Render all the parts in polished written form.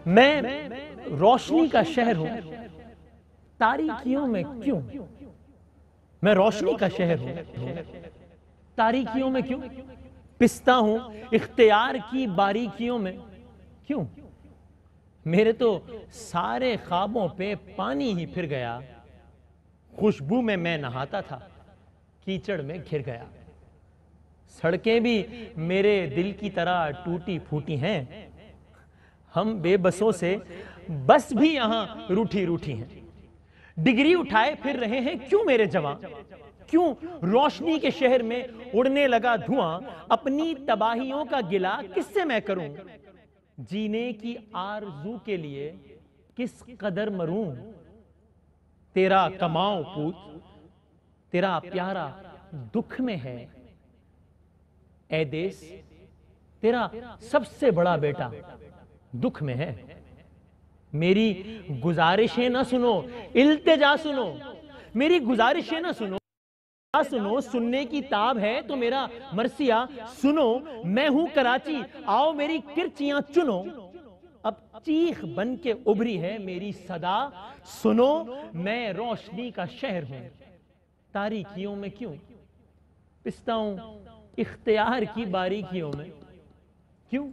میں روشنی کا شہر ہوں، تاریکیوں میں کیوں؟ میں روشنی کا شہر ہوں، تاریکیوں میں کیوں؟ پستا ہوں اختیار کی باریکیوں میں کیوں؟ میرے تو سارے خوابوں پہ پانی ہی پھر گیا، خوشبو میں نہاتا تھا، کیچڑ میں گھر گیا۔ سڑکیں بھی میرے دل کی طرح ٹوٹی پھوٹی ہیں، ہم بے بسوں سے بس بھی یہاں روٹھی روٹھی ہیں۔ ڈگری اٹھائے پھر رہے ہیں کیوں میرے جوان؟ کیوں روشنی کے شہر میں اڑنے لگا دھواں؟ اپنی تباہیوں کا گلہ کس سے میں کروں؟ جینے کی آرزو کے لیے کس قدر مروں؟ تیرا کماؤ پوت تیرا پیارا دکھ میں ہے، اے دیس تیرا سب سے بڑا بیٹا دکھ میں ہے۔ میری گزارشیں نہ سنو، التجا سنو، میری گزارشیں نہ سنو، سننے کی تاب ہے تو میرا مرثیہ سنو۔ میں ہوں کراچی، آؤ میری کرچیاں چنو، اب چیخ بن کے ابھری ہے میری صدا، سنو میں روشنی کا شہر ہوں، تاریکیوں میں کیوں؟ پستا ہوں اختیار کی باریکیوں میں کیوں؟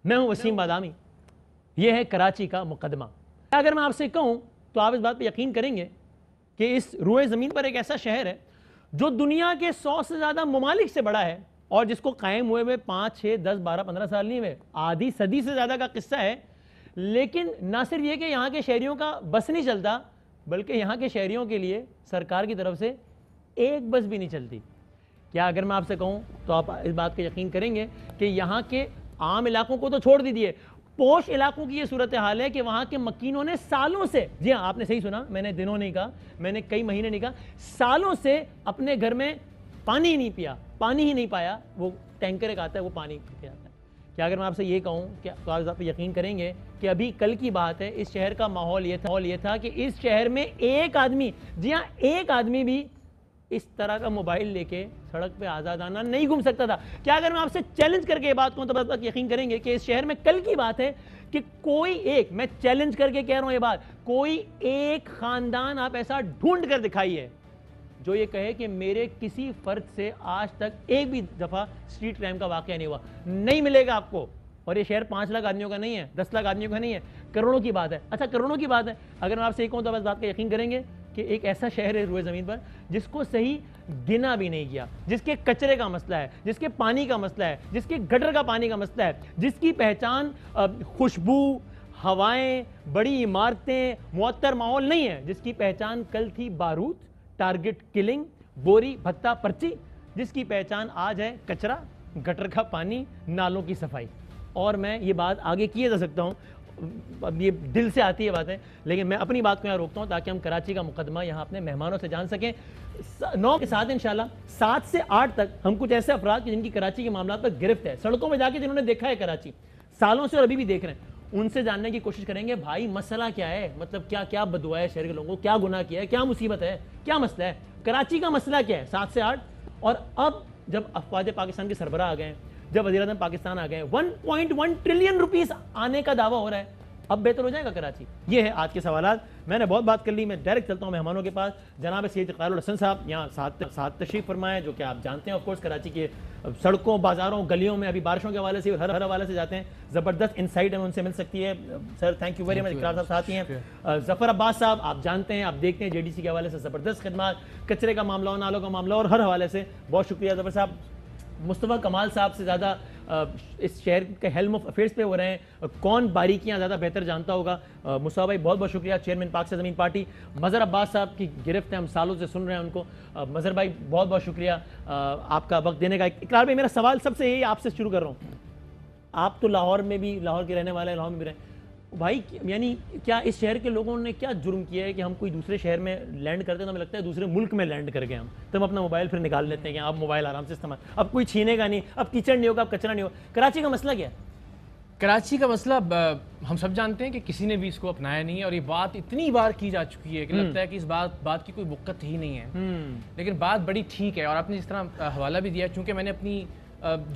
میں ہوں وسیم بادامی، یہ ہے کراچی کا مقدمہ۔ اگر میں آپ سے کہوں تو آپ اس بات پہ یقین کریں گے کہ اس روئے زمین پر ایک ایسا شہر ہے جو دنیا کے 100 سے زیادہ ممالک سے بڑا ہے، اور جس کو قائم ہوئے 5 6 10 12 15 سال نہیں ہوئے، آدھی صدی سے زیادہ کا قصہ ہے۔ لیکن نہ صرف یہ کہ یہاں کے شہریوں کا بس نہیں چلتا، بلکہ یہاں کے شہریوں کے لیے سرکار کی طرف سے ایک بس بھی نہیں چلتی۔ کیا اگر میں آپ سے کہوں تو آپ اس بات پہ یقین کریں گے کہ یہاں کے عام علاقوں کو تو چھوڑ دیجیے، پوش علاقوں کی یہ صورتحال ہے کہ وہاں کے مکینوں نے سالوں سے، جی ہاں آپ نے صحیح سنا، میں نے دنوں نہیں کہا، میں نے کئی مہینے نہیں کہا، سالوں سے اپنے گھر میں پانی ہی نہیں پیا، پانی ہی نہیں پایا، وہ ٹینکر ایک آتا ہے وہ پانی پہ آتا ہے۔ کیا اگر میں آپ سے یہ کہوں کہ آپ یقین کریں گے کہ ابھی کل کی بات ہے، اس شہر کا ماحول یہ تھا کہ اس شہر میں ایک آدمی، جی ہاں ایک آدمی بھی اس طرح کا موبائل لے کے سڑک پہ آزادانہ نہیں گھوم سکتا تھا۔ کیا اگر میں آپ سے چیلنج کر کے یہ بات کہوں تو بس یقین کریں گے کہ اس شہر میں کل کی بات ہے کہ کوئی ایک، میں چیلنج کر کے کہہ رہا ہوں یہ بات، کوئی ایک خاندان آپ ایسا ڈھونڈ کر دکھائیے جو یہ کہے کہ میرے کسی فرد سے آج تک ایک بھی دفعہ اسٹریٹ کرائم کا واقعہ نہیں ہوا، نہیں ملے گا آپ کو۔ اور یہ شہر 5 لاکھ آدمیوں کا نہیں ہے، 10 لاکھ آدمیوں کا نہیں ہے، کروڑوں کی بات ہے۔ اچھا کروڑوں کی بات ہے، اگر میں آپ سے یہ کہوں تو بس بات کا یقین کریں گے کہ ایک ایسا شہر ہے روئے زمین پر جس کو صحیح گنا بھی نہیں کیا، جس کے کچرے کا مسئلہ ہے، جس کے پانی کا مسئلہ ہے، جس کے گٹر کا پانی کا مسئلہ ہے، جس کی پہچان خوشبو، ہوائیں، بڑی عمارتیں، معطر ماحول نہیں ہے، جس کی پہچان کل تھی بارود، ٹارگٹ کلنگ، بوری بھتہ پرچی، جس کی پہچان آج ہے کچرا، گٹر کا پانی، نالوں کی صفائی۔ اور میں یہ بات آگے کیے جا سکتا ہوں، اب یہ دل سے آتی ہے باتیں، لیکن میں اپنی بات کو یہاں روکتا ہوں تاکہ ہم کراچی کا مقدمہ یہاں اپنے مہمانوں سے جان سکیں۔ 9 کے ساتھ انشاءاللہ 7 سے 8 تک ہم کچھ ایسے افراد جن کی کراچی کے معاملات پر گرفت ہے، سڑکوں میں جا کے جنہوں نے دیکھا ہے کراچی سالوں سے اور ابھی بھی دیکھ رہے ہیں، ان سے جاننے کی کوشش کریں گے بھائی مسئلہ کیا ہے، مطلب کیا بدعا ہے شہر کے لوگوں کو، کیا گناہ کیا ہے، کیا مصیبت ہے، کیا مسئلہ ہے، کراچی کا مسئلہ کیا ہے 7 سے 8۔ اور اب جب افواج پاکستان کے سربراہ آ گئے ہیں، جب وزیر اعظم پاکستان آ گئے ہیں، 1.1 ٹریلین روپیز آنے کا دعویٰ ہو رہا ہے، اب بہتر ہو جائے گا کراچی؟ یہ ہے آج کے سوالات۔ میں نے بہت بات کر لی، میں ڈائریکٹ چلتا ہوں مہمانوں کے پاس۔ جناب سید اقرار الحسن صاحب یہاں ساتھ تشریف فرمائے، جو کہ آپ جانتے ہیں آف کورس کراچی کے سڑکوں، بازاروں، گلیوں میں ابھی بارشوں کے حوالے سے ہر حوالے سے جاتے ہیں، زبردست انسائٹ ہمیں ان سے مل سکتی ہے۔ Sir thank you very much. اقرار صاحب ساتھ ہی ہیں، ظفر عباس صاحب آپ جانتے ہیں، آپ دیکھتے ہیں جے ڈی سی کے حوالے سے زبردست خدمات، کچرے کا معاملہ ہو، نالوں کا معاملہ اور ہر حوالے سے بہت شکریہ ظفر صاحب۔ مصطفیٰ کمال صاحب سے زیادہ اس شہر کے ہیلم آف افیئرس پہ ہو رہے ہیں، کون باریکیاں زیادہ بہتر جانتا ہوگا۔ مصطفیٰ بھائی بہت بہت شکریہ، چیئرمین پاک سے زمین پارٹی۔ مظہر عباس صاحب کی گرفت ہے، ہم سالوں سے سن رہے ہیں ان کو۔ مظہر بھائی بہت بہت شکریہ آپ کا وقت دینے کا۔ اقرار بھائی میرا سوال سب سے یہی آپ سے شروع کر رہا ہوں، آپ تو لاہور میں بھی، لاہور کے رہنے والے ہیں، لاہور میں بھی رہے بھائی، یعنی کیا اس شہر کے لوگوں نے کیا جرم کیا ہے کہ ہم کوئی دوسرے شہر میں لینڈ کرتے ہیں تو ہمیں لگتا ہے دوسرے ملک میں لینڈ کر گئے ہم، تو ہم اپنا موبائل پھر نکال لیتے ہیں کہ آپ موبائل آرام سے استعمال، اب کوئی چھینے گا نہیں، اب کیچڑ نہیں ہوگا، اب کچرا نہیں ہوگا۔ کراچی کا مسئلہ کیا ہے؟ کراچی کا مسئلہ ہم سب جانتے ہیں کہ کسی نے بھی اس کو اپنایا نہیں ہے، اور یہ بات اتنی بار کی جا چکی ہے کہ لگتا ہے کہ اس بات کی کوئی وقت ہی نہیں ہے، لیکن بات بڑی ٹھیک ہے۔ اور آپ نے جس طرح حوالہ بھی دیا، چونکہ میں نے اپنی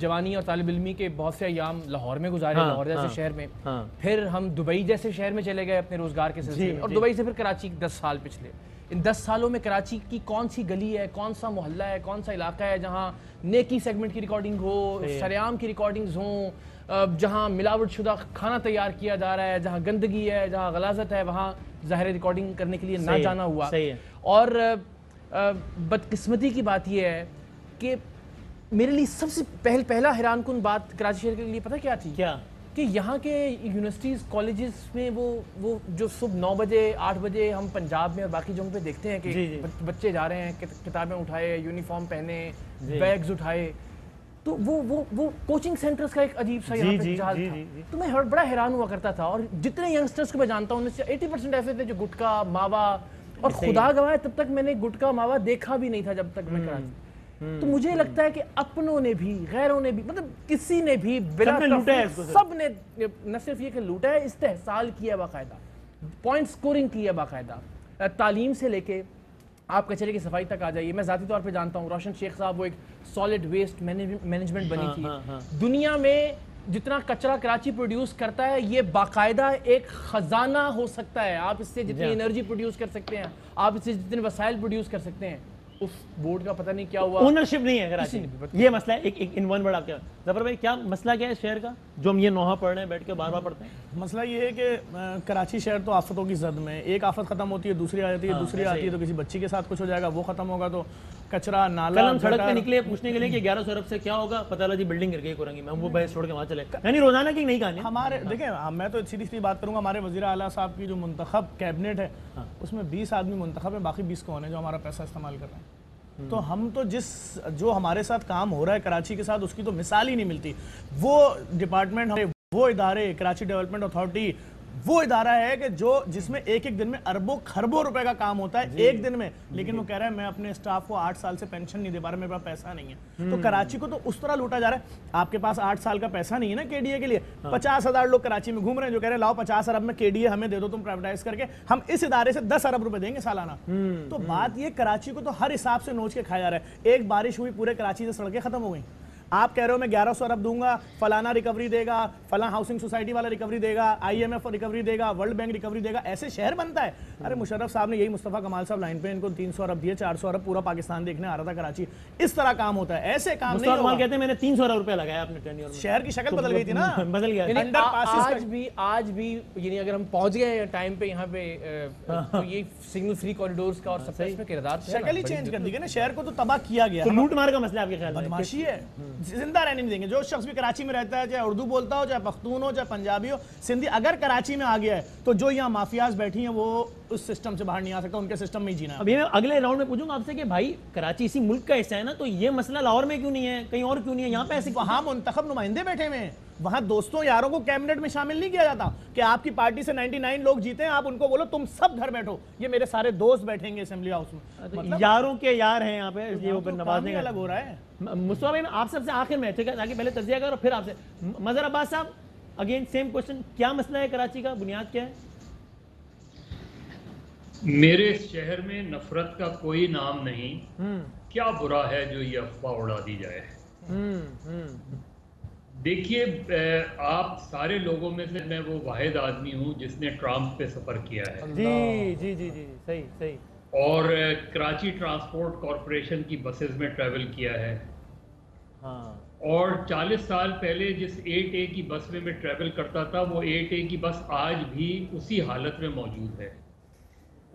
جوانی اور طالب علمی کے بہت سے ایام لاہور میں گزارے, لاہور جیسے شہر میں, پھر ہم دبئی جیسے شہر میں چلے گئے اپنے روزگار کے سلسلے میں, اور دبئی سے پھر کراچی 10 سال پچھلے. ان 10 سالوں میں کراچی کی کون سی گلی ہے, کون سا محلہ ہے, کون سا علاقہ ہے جہاں نیکی سیگمنٹ کی ریکارڈنگ ہو, شریعام کی ریکارڈنگز ہوں, جہاں ملاوٹ شدہ کھانا تیار کیا جا رہا ہے, جہاں گندگی ہے, جہاں غلاظت ہے, وہاں ظاہر ریکارڈنگ کرنے کے لیے نہ جانا ہوا. اور بدقسمتی کی بات یہ ہے کہ میرے لیے سب سے پہلا حیران کن بات کراچی شہر کے لیے پتہ کیا تھی؟ کیا کہ یہاں کے یونیورسٹیز کالجز میں وہ جو صبح 9 بجے 8 بجے ہم پنجاب میں اور باقی جگہوں پہ دیکھتے ہیں کہ بچے جا رہے ہیں کتابیں اٹھائے, یونیفارم پہنے, بیگز اٹھائے, تو وہ کوچنگ سینٹرز کا ایک عجیب سا یہاں پہ جہاز تھا. تو میں بڑا حیران ہوا کرتا تھا, اور جتنے ینگسٹرز کو میں جانتا ہوں ان سے 80% ایسے تھے جو گٹکا ماوا, اور خدا گواہ تب تک میں نے گٹکا ماوا دیکھا بھی نہیں تھا جب تک میں کراچی. تو مجھے لگتا ہے کہ اپنوں نے بھی غیروں نے بھی, مطلب کسی نے بھی بلا سب نے نہ صرف یہ کہ لوٹا ہے, استحصال کیا ہے باقاعدہ, پوائنٹ سکورنگ کی ہے باقاعدہ. تعلیم سے لے کے آپ کچہرے کی صفائی تک آ جائیے. میں ذاتی طور پہ جانتا ہوں روشن شیخ صاحب, وہ ایک سالڈ ویسٹ مینجمنٹ بنی تھی. دنیا میں جتنا کچرا کراچی پروڈیوس کرتا ہے یہ باقاعدہ ایک خزانہ ہو سکتا ہے. آپ اس سے جتنی انرجی پروڈیوس کر سکتے ہیں, آپ اس سے جتنے وسائل پروڈیوس کر سکتے ہیں, اس بورڈ کا پتہ نہیں کیا ہوا, اونرشپ نہیں ہے کراچی. یہ مسئلہ ہے ایک ان ون ورڈ. آپ کیا ظفر بھائی کیا مسئلہ کیا ہے شہر کا جو ہم یہ نوحہ پڑھ رہے ہیں بیٹھ کے بار بار پڑھتے ہیں؟ مسئلہ یہ ہے کہ کراچی شہر تو آفتوں کی زد میں, ایک آفت ختم ہوتی ہے دوسری آ جاتی ہے, دوسری آتی ہے تو کسی بچی کے ساتھ کچھ ہو جائے گا, وہ ختم ہوگا تو کچرا نالا. کل ہم سڑک پہ نکلے پوچھنے کے لیے کہ 1100 ارب سے کیا ہوگا, پتہ لگا جی بلڈنگ گر گئی کرنگی میں, ہم وہ بحث چھوڑ کے وہاں چلے. یعنی روزانہ کی نہیں کہانی ہمارے. دیکھیں میں تو سیدھی سی بات کروں گا, ہمارے وزیر اعلیٰ صاحب کی جو منتخب کیبنٹ ہے اس میں 20 آدمی منتخب ہیں, باقی 20 کون ہیں جو ہمارا پیسہ استعمال کر رہے ہیں. تو ہم تو جو ہمارے ساتھ کام ہو رہا ہے کراچی کے ساتھ اس کی تو مثال ہی نہیں ملتی. وہ ڈپارٹمنٹ, وہ ادارے, کراچی ڈیولپمنٹ اتھارٹی وہ ادارہ ہے کہ جس میں ایک دن میں اربوں خربوں روپے کا کام ہوتا ہے ایک دن میں, لیکن وہ کہہ رہا ہے میں اپنے اسٹاف کو 8 سال سے پینشن نہیں دے پا رہا, میرے پاس پیسہ نہیں ہے. تو کراچی کو تو اس طرح لوٹا جا رہا ہے. آپ کے پاس 8 سال کا پیسہ نہیں ہے نا کے ڈی اے کے لیے. 50,000 لوگ کراچی میں گھوم رہے ہیں جو کہہ رہے ہیں لاؤ 50 ارب میں کے ڈی اے ہمیں دے دو تم پرائیویٹائز کر کے, ہم اس ادارے سے 10 ارب روپے دیں گے سالانہ. تو بات یہ کراچی کو تو ہر حساب سے نوچ کے کھایا جا رہا ہے. ایک بارش ہوئی پورے کراچی سے سڑکیں ختم ہو گئیں. آپ کہہ رہے ہو میں 1100 ارب دوں گا, فلانا ریکوری دے گا, فلاں ہاؤسنگ سوسائٹی والا ریکوری دے گا, IMF ریکوری دے گا, ورلڈ بینک ریکوری دے گا, ایسے شہر بنتا ہے. ارے مشرف صاحب نے یہی مصطفیٰ کمال صاحب لائن پہ ان کو 300 ارب دیے, 400 ارب پورا پاکستان دیکھنے آ رہا تھا کراچی. اس طرح کام ہوتا ہے, ایسے کام نہیں ہوگا. کہتے ہیں میں نے 300 ارب روپے لگایا اپنے ٹینیور میں, شہر کی شکل بدل گئی تھی نا, بدل گیا. آج بھی یعنی اگر ہم پہنچ گئے ٹائم پہ یہاں پہ تو یہ سگنل فری کوریڈورز کا اور سب اس میں کردار شکل ہی چینج کر دی گئی نا, شہر کو تو تباہ کیا گیا. لوٹ مار کا مسئلہ آپ کے خیال میں بدماشی ہے, زندہ رہنے نہیں دیں گے. جو شخص بھی کراچی میں رہتا ہے, چاہے اردو بولتا ہو, چاہے پختون ہو, چاہے پنجابی ہو, سندھی, اگر کراچی میں آ گیا ہے تو جو یہاں مافیاز بیٹھی ہیں وہ اس سسٹم سے باہر نہیں آ سکتا, ان کے سسٹم میں ہی جینا ہے. ابھی میں اگلے راؤنڈ میں پوچھوں گا آپ سے کہ بھائی کراچی اسی ملک کا حصہ ہے نا, تو یہ مسئلہ لاہور میں کیوں نہیں ہے, کہیں اور کیوں نہیں ہے, یہاں پہ ایسے وہاں منتخب نمائندے بیٹھے ہوئے ہیں, وہاں دوستوں یاروں کو کیبنٹ میں شامل نہیں کیا جاتا کہ آپ کی پارٹی سے 99 لوگ جیتے ہیں, آپ ان کو بولو تم سب گھر بیٹھو, یہ میرے سارے دوست بیٹھیں گے اسمبلی ہاؤس میں. یاروں کے یار ہیں یہاں پہ, یہ وہ نوازنے کا الگ ہو رہا ہے. مصطفیٰ بھائی آپ سب سے آخر میں, ٹھیک ہے, تاکہ پہلے تجزیہ کرو پھر آپ سے. مظہر عباس صاحب اگین سیم کوشچن, کیا مسئلہ ہے کراچی کا, بنیاد کیا ہے؟ میرے شہر میں نفرت کا کوئی نام نہیں, کیا برا ہے جو یہ افواہ اڑا دی جائے. دیکھیے آپ سارے لوگوں میں سے میں وہ واحد آدمی ہوں جس نے ٹرام پہ سفر کیا ہے. جی جی جی جی صحیح صحیح. اور کراچی ٹرانسپورٹ کارپوریشن کی بسز میں ٹریول کیا ہے. ہاں. اور 40 سال پہلے جس 8A کی بس میں ٹریول کرتا تھا وہ 8A کی بس آج بھی اسی حالت میں موجود ہے,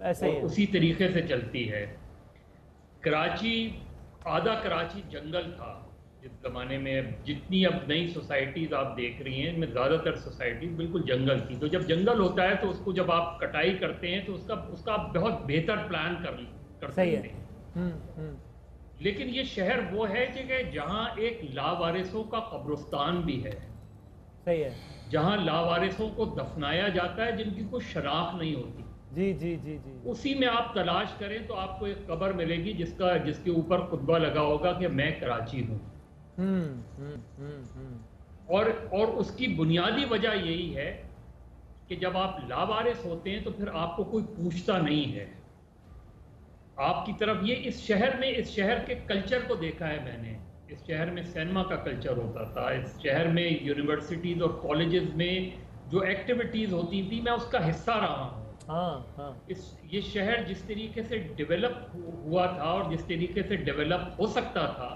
ایسے ہی اسی طریقے سے چلتی ہے. کراچی, آدھا کراچی جنگل تھا جس زمانے میں. جتنی اب نئی سوسائٹیز آپ دیکھ رہی ہیں ان میں زیادہ تر سوسائٹیز بالکل جنگل تھی. تو جب جنگل ہوتا ہے تو اس کو جب آپ کٹائی کرتے ہیں تو اس کا بہت بہتر پلان کر سکتے ہیں. لیکن یہ شہر وہ ہے کہ جہاں ایک لاوارثوں کا قبرستان بھی ہے. صحیح ہے. جہاں لاوارثوں کو دفنایا جاتا ہے جن کی کوئی شناخت نہیں ہوتی. جی جی جی جی. اسی میں آپ تلاش کریں تو آپ کو ایک قبر ملے گی جس کے اوپر خطبہ لگا ہوگا کہ میں کراچی ہوں. اور اس کی بنیادی وجہ یہی ہے کہ جب آپ لاوارث ہوتے ہیں تو پھر آپ کو کوئی پوچھتا نہیں ہے آپ کی طرف. یہ اس شہر کے کلچر کو دیکھا ہے میں نے. اس شہر میں سینما کا کلچر ہوتا تھا, اس شہر میں یونیورسٹیز اور کالجز میں جو ایکٹیویٹیز ہوتی تھی میں اس کا حصہ رہا ہوں. یہ شہر جس طریقے سے ڈیولپ ہوا تھا اور جس طریقے سے ڈیولپ ہو سکتا تھا,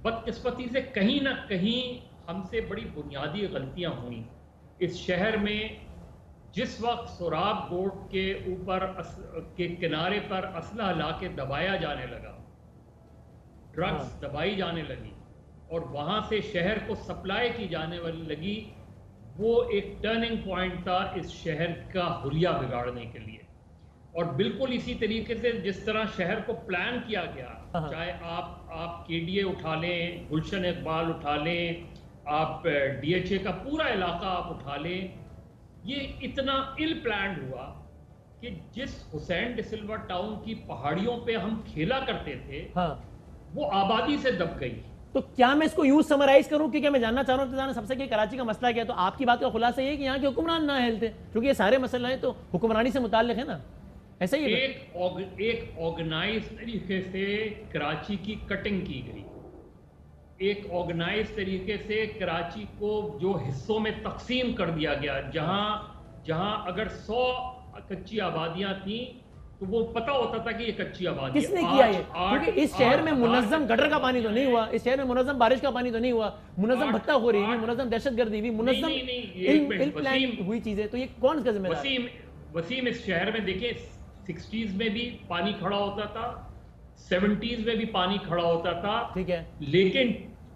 بدقسمتی سے کہیں نہ کہیں ہم سے بڑی بنیادی غلطیاں ہوئیں. اس شہر میں جس وقت سوراب بورڈ کے اوپر کے کنارے پر اسلحہ لا کے دبایا جانے لگا, ڈرگز دبائی جانے لگی اور وہاں سے شہر کو سپلائی کی جانے والی لگی, وہ ایک ٹرننگ پوائنٹ تھا اس شہر کا حلیہ بگاڑنے کے لیے. اور بالکل اسی طریقے سے جس طرح شہر کو پلان کیا گیا, چاہے آپ کے ڈی اے اٹھا لیں, گلشن اقبال اٹھا لیں, آپ ڈی ایچ اے کا پورا علاقہ آپ اٹھا لیں, یہ اتنا ال پلانڈ ہوا کہ جس حسین ڈی سلوا ٹاؤن کی پہاڑیوں پہ ہم کھیلا کرتے تھے وہ آبادی سے دب گئی. تو کیا میں اس کو یوں سمرائز کروں کہ میں جاننا چاہ رہا ہوں سب سے کہ کراچی کا مسئلہ کیا ہے؟ تو آپ کی بات کا خلاصہ یہ ہے کہ یہاں کے حکمران نااہل تھے, کیونکہ یہ سارے مسئلے ہیں تو حکمرانی سے متعلق ہے نا, ایسا ہی ہے. ایک آرگنائز طریقے سے کراچی کی کٹنگ کی گئی, ایک آرگنائز طریقے سے کراچی کو جو حصوں میں تقسیم کر دیا گیا, جہاں اگر 100 کچی آبادیاں تھیں تو وہ پتہ ہوتا تھا کہ یہ کچی آبادی. کس نے کیا یہ؟ کیونکہ اس شہر میں منظم گٹر کا پانی تو نہیں ہوا, اس شہر میں منظم بارش کا پانی تو نہیں ہوا, منظم بھتہ خوری ہوئی, منظم دہشت گردی ہوئی, منظم پلان ہوئی چیزیں, تو یہ کون اس کا ذمہ دار ہے؟ وسیم, اس شہر میں دیکھیں 60s میں بھی پانی کھڑا ہوتا تھا, 70s میں بھی پانی کھڑا ہوتا تھا, ٹھیک ہے, لیکن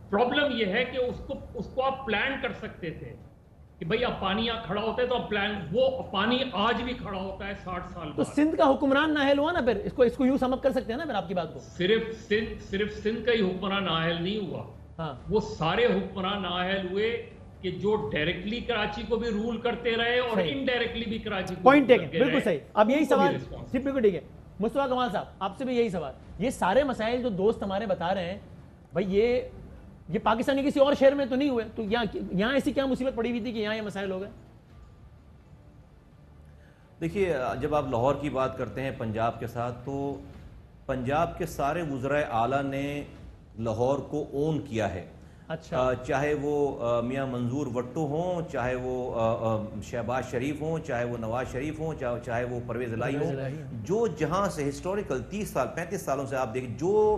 پرابلم یہ ہے کہ اس کو آپ پلان کر سکتے تھے کہ بھئی اب پانی یہاں کھڑا ہوتا ہے تو اب پلان, وہ پانی آج بھی کھڑا ہوتا ہے 60 سال بعد. تو سندھ کا حکمران نااہل ہوا نا, پھر اس کو یوں سم اپ کر سکتے ہیں نا پھر آپ کی بات کو. صرف سندھ کا ہی حکمران نااہل نہیں ہوا, وہ سارے حکمران نااہل ہوئے کہ جو ڈائریکٹلی کراچی کو بھی رول کرتے رہے اور انڈائریکٹلی بھی کراچی کو. پوائنٹ ٹیکن, بالکل صحیح. اب یہی سوال, جی بالکل ٹھیک ہے مصطفیٰ کمال صاحب, آپ سے بھی یہی سوال. یہ سارے مسائل جو دوست ہمارے بتا رہے ہیں بھائی, یہ پاکستانی کسی اور شہر میں تو نہیں ہوئے, تو یہاں ایسی کیا مصیبت پڑی ہوئی تھی کہ یہاں یہ مسائل ہو گئے؟ دیکھیے, جب آپ لاہور کی بات کرتے ہیں پنجاب کے ساتھ, تو پنجاب کے سارے وزرائے اعلیٰ نے لاہور کو اون کیا ہے. اچھا, چاہے وہ میاں منظور وٹو ہوں, چاہے وہ شہباز شریف ہوں, چاہے وہ نواز شریف ہوں, چاہے وہ پرویز الہی ہوں, جو جہاں سے ہسٹوریکل 30 سال 35 سالوں سے آپ دیکھیں, جو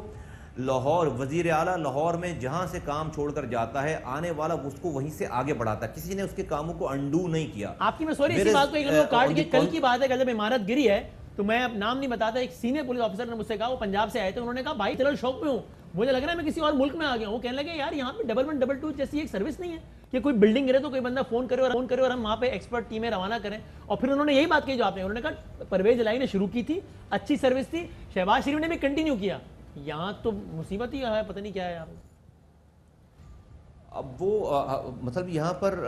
لاہور وزیر اعلیٰ لاہور میں جہاں سے کام چھوڑ کر جاتا ہے, آنے والا اس کو وہیں سے آگے بڑھاتا ہے, کسی نے اس کے کاموں کو انڈو نہیں کیا. آپ کی میں سوری اسی بات کو ایک کارڈ کی, کل کی بات ہے کہ جب عمارت گری ہے تو میں اب نام نہیں بتاتا, ایک سینئر پولیس آفیسر نے مجھ سے کہا, وہ پنجاب سے آئے تھے, انہوں نے کہا بھائی چلو شوق میں ہوں, مجھے لگ رہا ہے میں کسی اور ملک میں آ گیا ہوں. کہنے لگے یار یہاں پہ 1122 جیسی ایک سروس نہیں ہے کہ کوئی بلڈنگ گرے تو کوئی بندہ فون کرے اور ہم وہاں پہ ایکسپرٹ ٹیمیں روانہ کریں. اور پھر انہوں نے یہی بات کہی جو آپ نے, انہوں نے کہا پرویز الہی نے شروع کی تھی, اچھی سروس تھی, شہباز شریف نے بھی کنٹینیو کیا, یہاں تو مصیبت ہی ہے, پتہ نہیں کیا ہے یار. اب وہ مطلب یہاں پر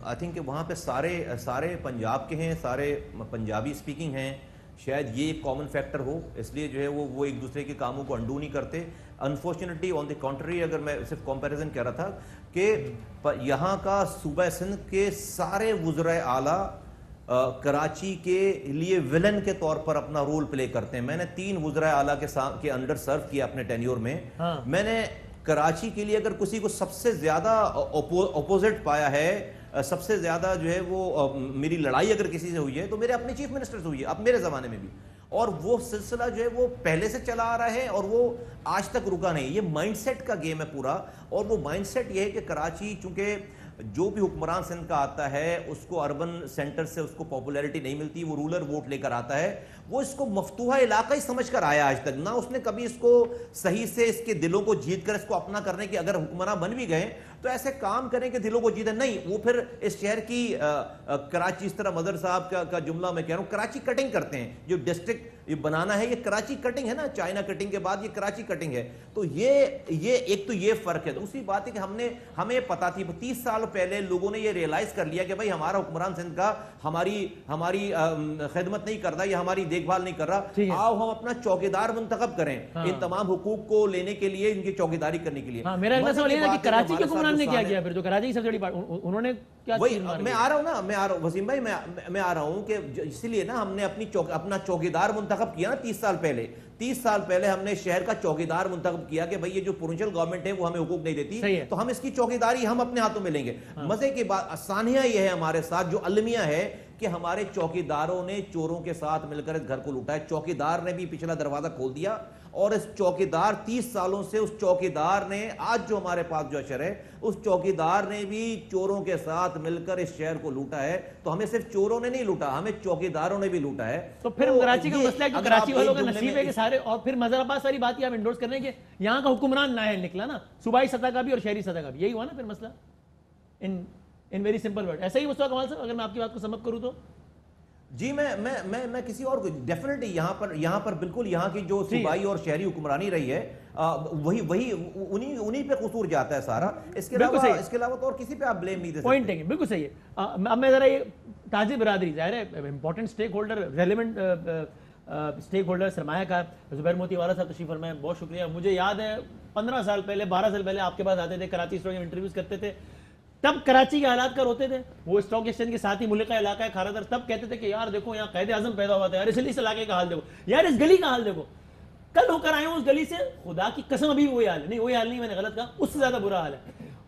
آئی تھنک کہ وہاں پہ سارے پنجاب کے ہیں, سارے پنجابی اسپیکنگ ہیں, شاید یہ ایک کامن فیکٹر ہو, اس لیے جو ہے وہ ایک دوسرے کے کاموں کو انڈو نہیں کرتے. انفارچونیٹلی آن دی کنٹری, اگر میں صرف کمپیریزن کہہ رہا تھا کہ یہاں کا صوبہ سندھ کے سارے وزرائے اعلیٰ کراچی کے لیے ویلن کے طور پر اپنا رول پلے کرتے ہیں. میں نے 3 وزرائے اعلیٰ کے انڈر سرو کیا اپنے ٹینیور میں. میں نے کراچی کے لیے اگر کسی کو سب سے زیادہ اپوزٹ پایا ہے, سب سے زیادہ جو ہے وہ میری لڑائی اگر کسی سے ہوئی ہے تو میرے اپنے چیف منسٹر سے ہوئی ہے, اب میرے زمانے میں بھی, اور وہ سلسلہ جو ہے وہ پہلے سے چلا آ رہا ہے اور وہ آج تک رکا نہیں. یہ مائنڈ سیٹ کا گیم ہے پورا, اور وہ مائنڈ سیٹ یہ ہے کہ کراچی چونکہ جو بھی حکمران سندھ کا آتا ہے اس کو اربن سینٹر سے اس کو پاپولیرٹی نہیں ملتی, وہ رولر ووٹ لے کر آتا ہے, وہ اس کو مفتوحہ علاقہ ہی سمجھ کر آیا آج تک. نہ اس نے کبھی اس کو صحیح سے اس کے دلوں کو جیت کر اس کو اپنا کرنے کی, اگر حکمراں بن بھی گئے تو ایسے کام کریں کہ دلوں کو جیتے نہیں. وہ پھر اس شہر کی کراچی, اس طرح مظہر صاحب کا جملہ میں کہہ رہا ہوں, کراچی کٹنگ کرتے ہیں. جو ڈسٹرکٹ یہ بنانا ہے یہ کراچی کٹنگ ہے نا, چائنا کٹنگ کے بعد یہ کراچی کٹنگ ہے. تو یہ ایک تو یہ فرق ہے. دوسری بات ہے کہ ہمیں پتا تھی 30 سال پہلے لوگوں نے یہ ریئلائز کر لیا کہ بھائی ہمارا حکمران سندھ کا ہماری خدمت نہیں کرتا, یا ہماری دیکھ بھال نہیں کر رہا, آؤ ہم اپنا چوکیدار منتخب کریں ان تمام حقوق کو لینے کے لیے, ان کی چوکیداری کرنے کے لیے. میرا اگلا سوال یہ ہے کہ کراچی کے حکمران نے کیا کیا پھر, جو کراچی کی سب سے بڑی بات انہوں نے کیا. میں آ رہا ہوں وسیم بھائی, میں آ رہا ہوں کہ اسی لیے نا ہم نے اپنا چوکیدار منتخب کیا نا 30 سال پہلے. 30 سال پہلے ہم نے شہر کا چوکیدار منتخب کیا کہ بھئی یہ جو پروونشل گورنمنٹ ہے وہ ہمیں حقوق نہیں دیتی تو ہم اس کی چوکیداری ہم اپنے ہاتھوں میں لیں گے. مزے کی بات ثانیہ یہ ہے ہمارے ساتھ جو المیہ ہے کہ ہمارے چوکیداروں نے چوروں کے ساتھ مل کر اس گھر کو لوٹا ہے. چوکیدار نے بھی پچھلا دروازہ کھول دیا اور اس چوکیدار 30 سالوں سے اس چوکیدار نے آج جو ہمارے پاس جو اشر ہے اس چوکیدار نے بھی چوروں کے ساتھ مل کر اس شہر کو لوٹا ہے. تو ہمیں صرف چوروں نے نہیں لوٹا, ہمیں چوکیداروں نے بھی لوٹا ہے. تو پھر کراچی کا مسئلہ ہے کہ کراچی والوں کا نصیب ہے کہ سارے, اور پھر مظہر عباس والی بات یہ آپ انڈورس کر رہے ہیں کہ یہاں کا حکمران نااہل نکلا نا, صوبائی سطح کا بھی اور شہری سطح کا بھی, یہی ہوا نا پھر مسئلہ ان ویری سمپل ورڈ. ایسا ہی مصطفیٰ کمال صاحب اگر میں آپ کی بات کو سم اپ کروں تو جی میں کسی اور کو ڈیفینیٹلی یہاں پر بالکل یہاں کی جو صوبائی اور شہری حکمرانی رہی ہے وہی انہی پہ قصور جاتا ہے سارا. اس کے علاوہ تو اور کسی پہ آپ بلیم نہیں دے سکتے. پوائنٹ ہے بالکل صحیح ہے. اب میں ذرا یہ تاجر برادری ظاہر ہے important stake holder, relevant stake holder, سرمایہ کار زبیر موتی والا صاحب تشریف فرمائے, بہت شکریہ. مجھے یاد ہے 15 سال پہلے 12 سال پہلے آپ کے پاس آتے تھے, کراچی اسٹور میں انٹرویوز کرتے تھے, تب کراچی کے حالات کر ہوتے تھے. وہ اسٹاک ایکسچینج کے ساتھ ہی ملک کا علاقہ ہے کھارا در, تب کہتے تھے کہ یار دیکھو یہاں قائد اعظم پیدا ہوا تھا, یار اس علاقے کا حال دیکھو, یار اس گلی کا حال دیکھو. کل ہو کر آئے ہوں اس گلی سے, خدا کی قسم ابھی وہی حال ہے. نہیں وہی حال نہیں, میں نے غلط کہا, اس سے زیادہ برا حال ہے.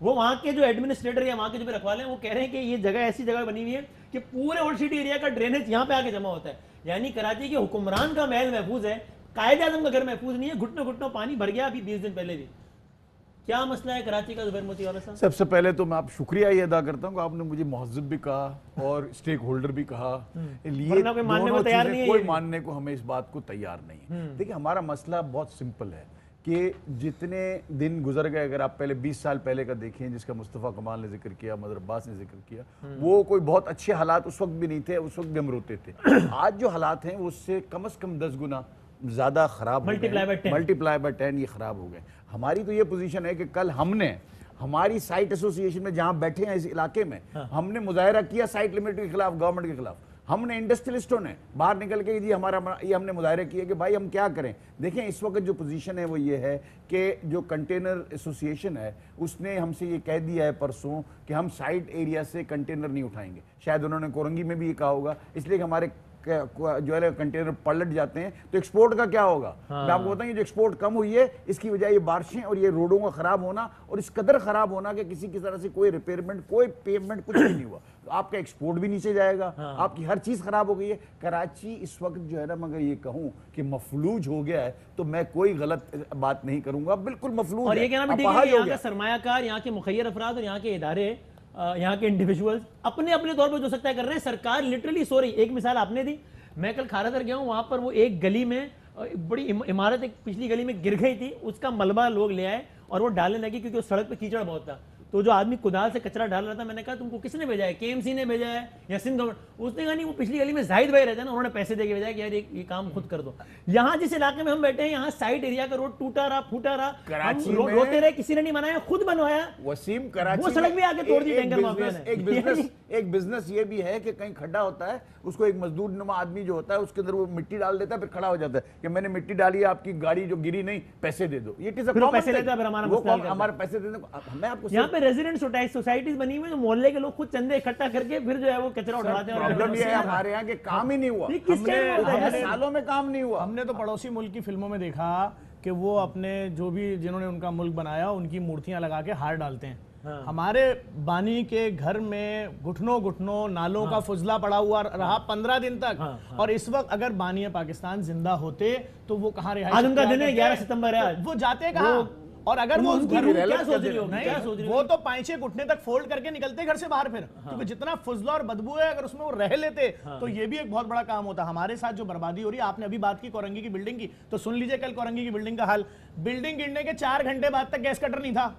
وہ وہاں کے جو ایڈمنسٹریٹر یا وہاں کے جو بھی رکھوالے ہیں وہ کہہ رہے ہیں کہ یہ جگہ ایسی جگہ بنی ہوئی ہے کہ پورے اولڈ سٹی ایریا کا ڈرینیج یہاں پہ آ کے جمع ہوتا ہے. یعنی کراچی کے حکمران کا محل محفوظ ہے, قائد اعظم کا گھر محفوظ نہیں ہے. گھٹنوں گھٹنوں پانی بھر گیا ابھی 20 دن پہلے بھی. کیا مسئلہ ہے کراچی کا زبیر موتی والا صاحب؟ سب سے پہلے تو میں آپ شکریہ یہ ادا کرتا ہوں کہ آپ نے مجھے مہذب بھی کہا اور اسٹیک ہولڈر بھی کہا. کوئی ماننے کو ہمیں اس بات کو تیار نہیں. دیکھیں ہمارا مسئلہ بہت سمپل ہے کہ جتنے دن گزر گئے, اگر آپ پہلے 20 سال پہلے کا دیکھیں جس کا مصطفیٰ کمال نے ذکر کیا, مظہر عباس نے ذکر کیا, وہ کوئی بہت اچھے حالات اس وقت بھی نہیں تھے, اس وقت بھی ہم روتے تھے. آج جو حالات ہیں اس سے کم از کم 10 گنا زیادہ خراب ہو گئے, ملٹیپلائی بائی 10 یہ خراب ہو گئے. ہماری تو یہ پوزیشن ہے کہ کل ہم نے ہماری سائٹ ایسوسیشن میں جہاں بیٹھے ہیں اس علاقے میں ہم نے مظاہرہ کیا سائٹ لمٹ کے خلاف, گورنمنٹ کے خلاف. ہم نے انڈسٹریلسٹوں نے باہر نکل کے یہ ہم نے مظاہرے کیے کہ بھائی ہم کیا کریں. دیکھیں اس وقت جو پوزیشن ہے وہ یہ ہے کہ جو کنٹینر ایسوسیشن ہے اس نے ہم سے یہ کہہ دیا ہے پرسوں کہ ہم سائٹ ایریا سے کنٹینر نہیں اٹھائیں گے. شاید انہوں نے کورنگی میں بھی یہ کہا ہوگا, اس لیے کہ ہمارے جو ہے کنٹینر پلٹ جاتے ہیں تو ایکسپورٹ کا کیا ہوگا. میں آپ کو بتاؤں جو ایکسپورٹ کم ہوئی ہے اس کی وجہ یہ بارشیں اور یہ روڈوں کا خراب ہونا اور اس قدر خراب ہونا کہ کسی طرح سے کوئی ریپیئرمنٹ کوئی پیمنٹ کچھ بھی نہیں ہوا. آپ کا ایکسپورٹ بھی نیچے جائے گا, آپ کی ہر چیز خراب ہو گئی ہے. کراچی اس وقت جو ہے نا مگر یہ کہوں کہ مفلوج ہو گیا ہے تو میں کوئی غلط بات نہیں کروں گا, بالکل مفلوج. اور یہ کہنا بھی ٹھیک ہے یہاں کا سرمایہ کار, یہاں کے مخیر افراد اور یہاں کے ادارے, یہاں کے انڈیویجولز اپنے اپنے طور پر جو سکتا ہے کر رہے ہیں. سرکار لٹرلی سو رہی. ایک مثال آپ نے دی, میں کل کھارا در گیا ہوں, وہاں پر وہ ایک گلی میں بڑی عمارت ایک پچھلی گلی میں گر گئی تھی, اس کا ملبہ لوگ لے آئے اور وہ ڈالنے لگے کیونکہ اس سڑک پہ کیچڑ بہت تھا. تو جو آدمی کدال سے کچرا ڈال رہا تھا, میں نے کہا تم کو کس نے بھیجا ہے, KMC نے بھیجا ہے یا سندھ گورنمنٹ؟ اس نے کہا نہیں وہ پچھلی گلی میں زاہد بھائی رہتے ہیں نا, انہوں نے پیسے دے کے بھیجا کہ یار یہ کام خود کر دو. یہاں جس علاقے میں ہم بیٹھے ہیں یہاں سائٹ ایریا کا روڈ ٹوٹا رہا پھوٹا رہا, کراچی میں روتے رہے, کسی نے نہیں بنایا, خود بنوایا. وسیم کراچی وہ سڑک بھی آگے توڑ دی ٹینکر مافیا نے. ایک بزنس یہ بھی ہے کہ کہیں کھڈا ہوتا ہے اس کو ایک مزدور نما آدمی جو ہوتا ہے اس کے اندر وہ مٹی ڈال دیتا ہے, پھر کھڑا ہو جاتا ہے کہ میں نے مٹی ڈالی ہے, آپ کی گاڑی جو گری نہیں, پیسے دے دو. یہ پیسے لیتا ہے, پھر ہمارے پیسے دے دو. میں آپ کو یہاں پہ ریزیڈنٹ سوسائٹیز بنی ہوئی, محلے کے لوگ خود چندے اکٹھا کر کے پھر جو ہے وہ کچرا اٹھاتے ہیں. پرابلم یہ ہے ہمارے یہاں کہ کام ہی نہیں ہوا, سالوں میں کام نہیں ہوا. ہم نے تو پڑوسی ملک کی فلموں میں دیکھا کہ وہ اپنے جو بھی جنہوں نے ان کا ملک بنایا ان کی مورتیاں لگا کے ہار ڈالتے ہیں. ہمارے بانی کے گھر میں گھٹنوں گھٹنوں نالوں کا فضلہ پڑا ہوا رہا 15 دن تک, اور اس وقت اگر بانی پاکستان زندہ ہوتے تو وہ کہاں رہا؟ آج ان کا دن ہے 11 ستمبر ہے, وہ جاتے کہاں؟ اور اگر وہ وہ تو پائچے گھٹنے تک فولڈ کر کے نکلتے گھر سے باہر, پھر کیونکہ جتنا فضلہ اور بدبو ہے اگر اس میں وہ رہ لیتے تو یہ بھی ایک بہت بڑا کام ہوتا. ہمارے ساتھ جو بربادی ہو رہی ہے, آپ نے ابھی بات کی کورنگی کی بلڈنگ کی, تو سن لیجئے کل کورنگی کی بلڈنگ کا حال. بلڈنگ گرنے کے 4 گھنٹے بعد تک گیس کٹر نہیں تھا.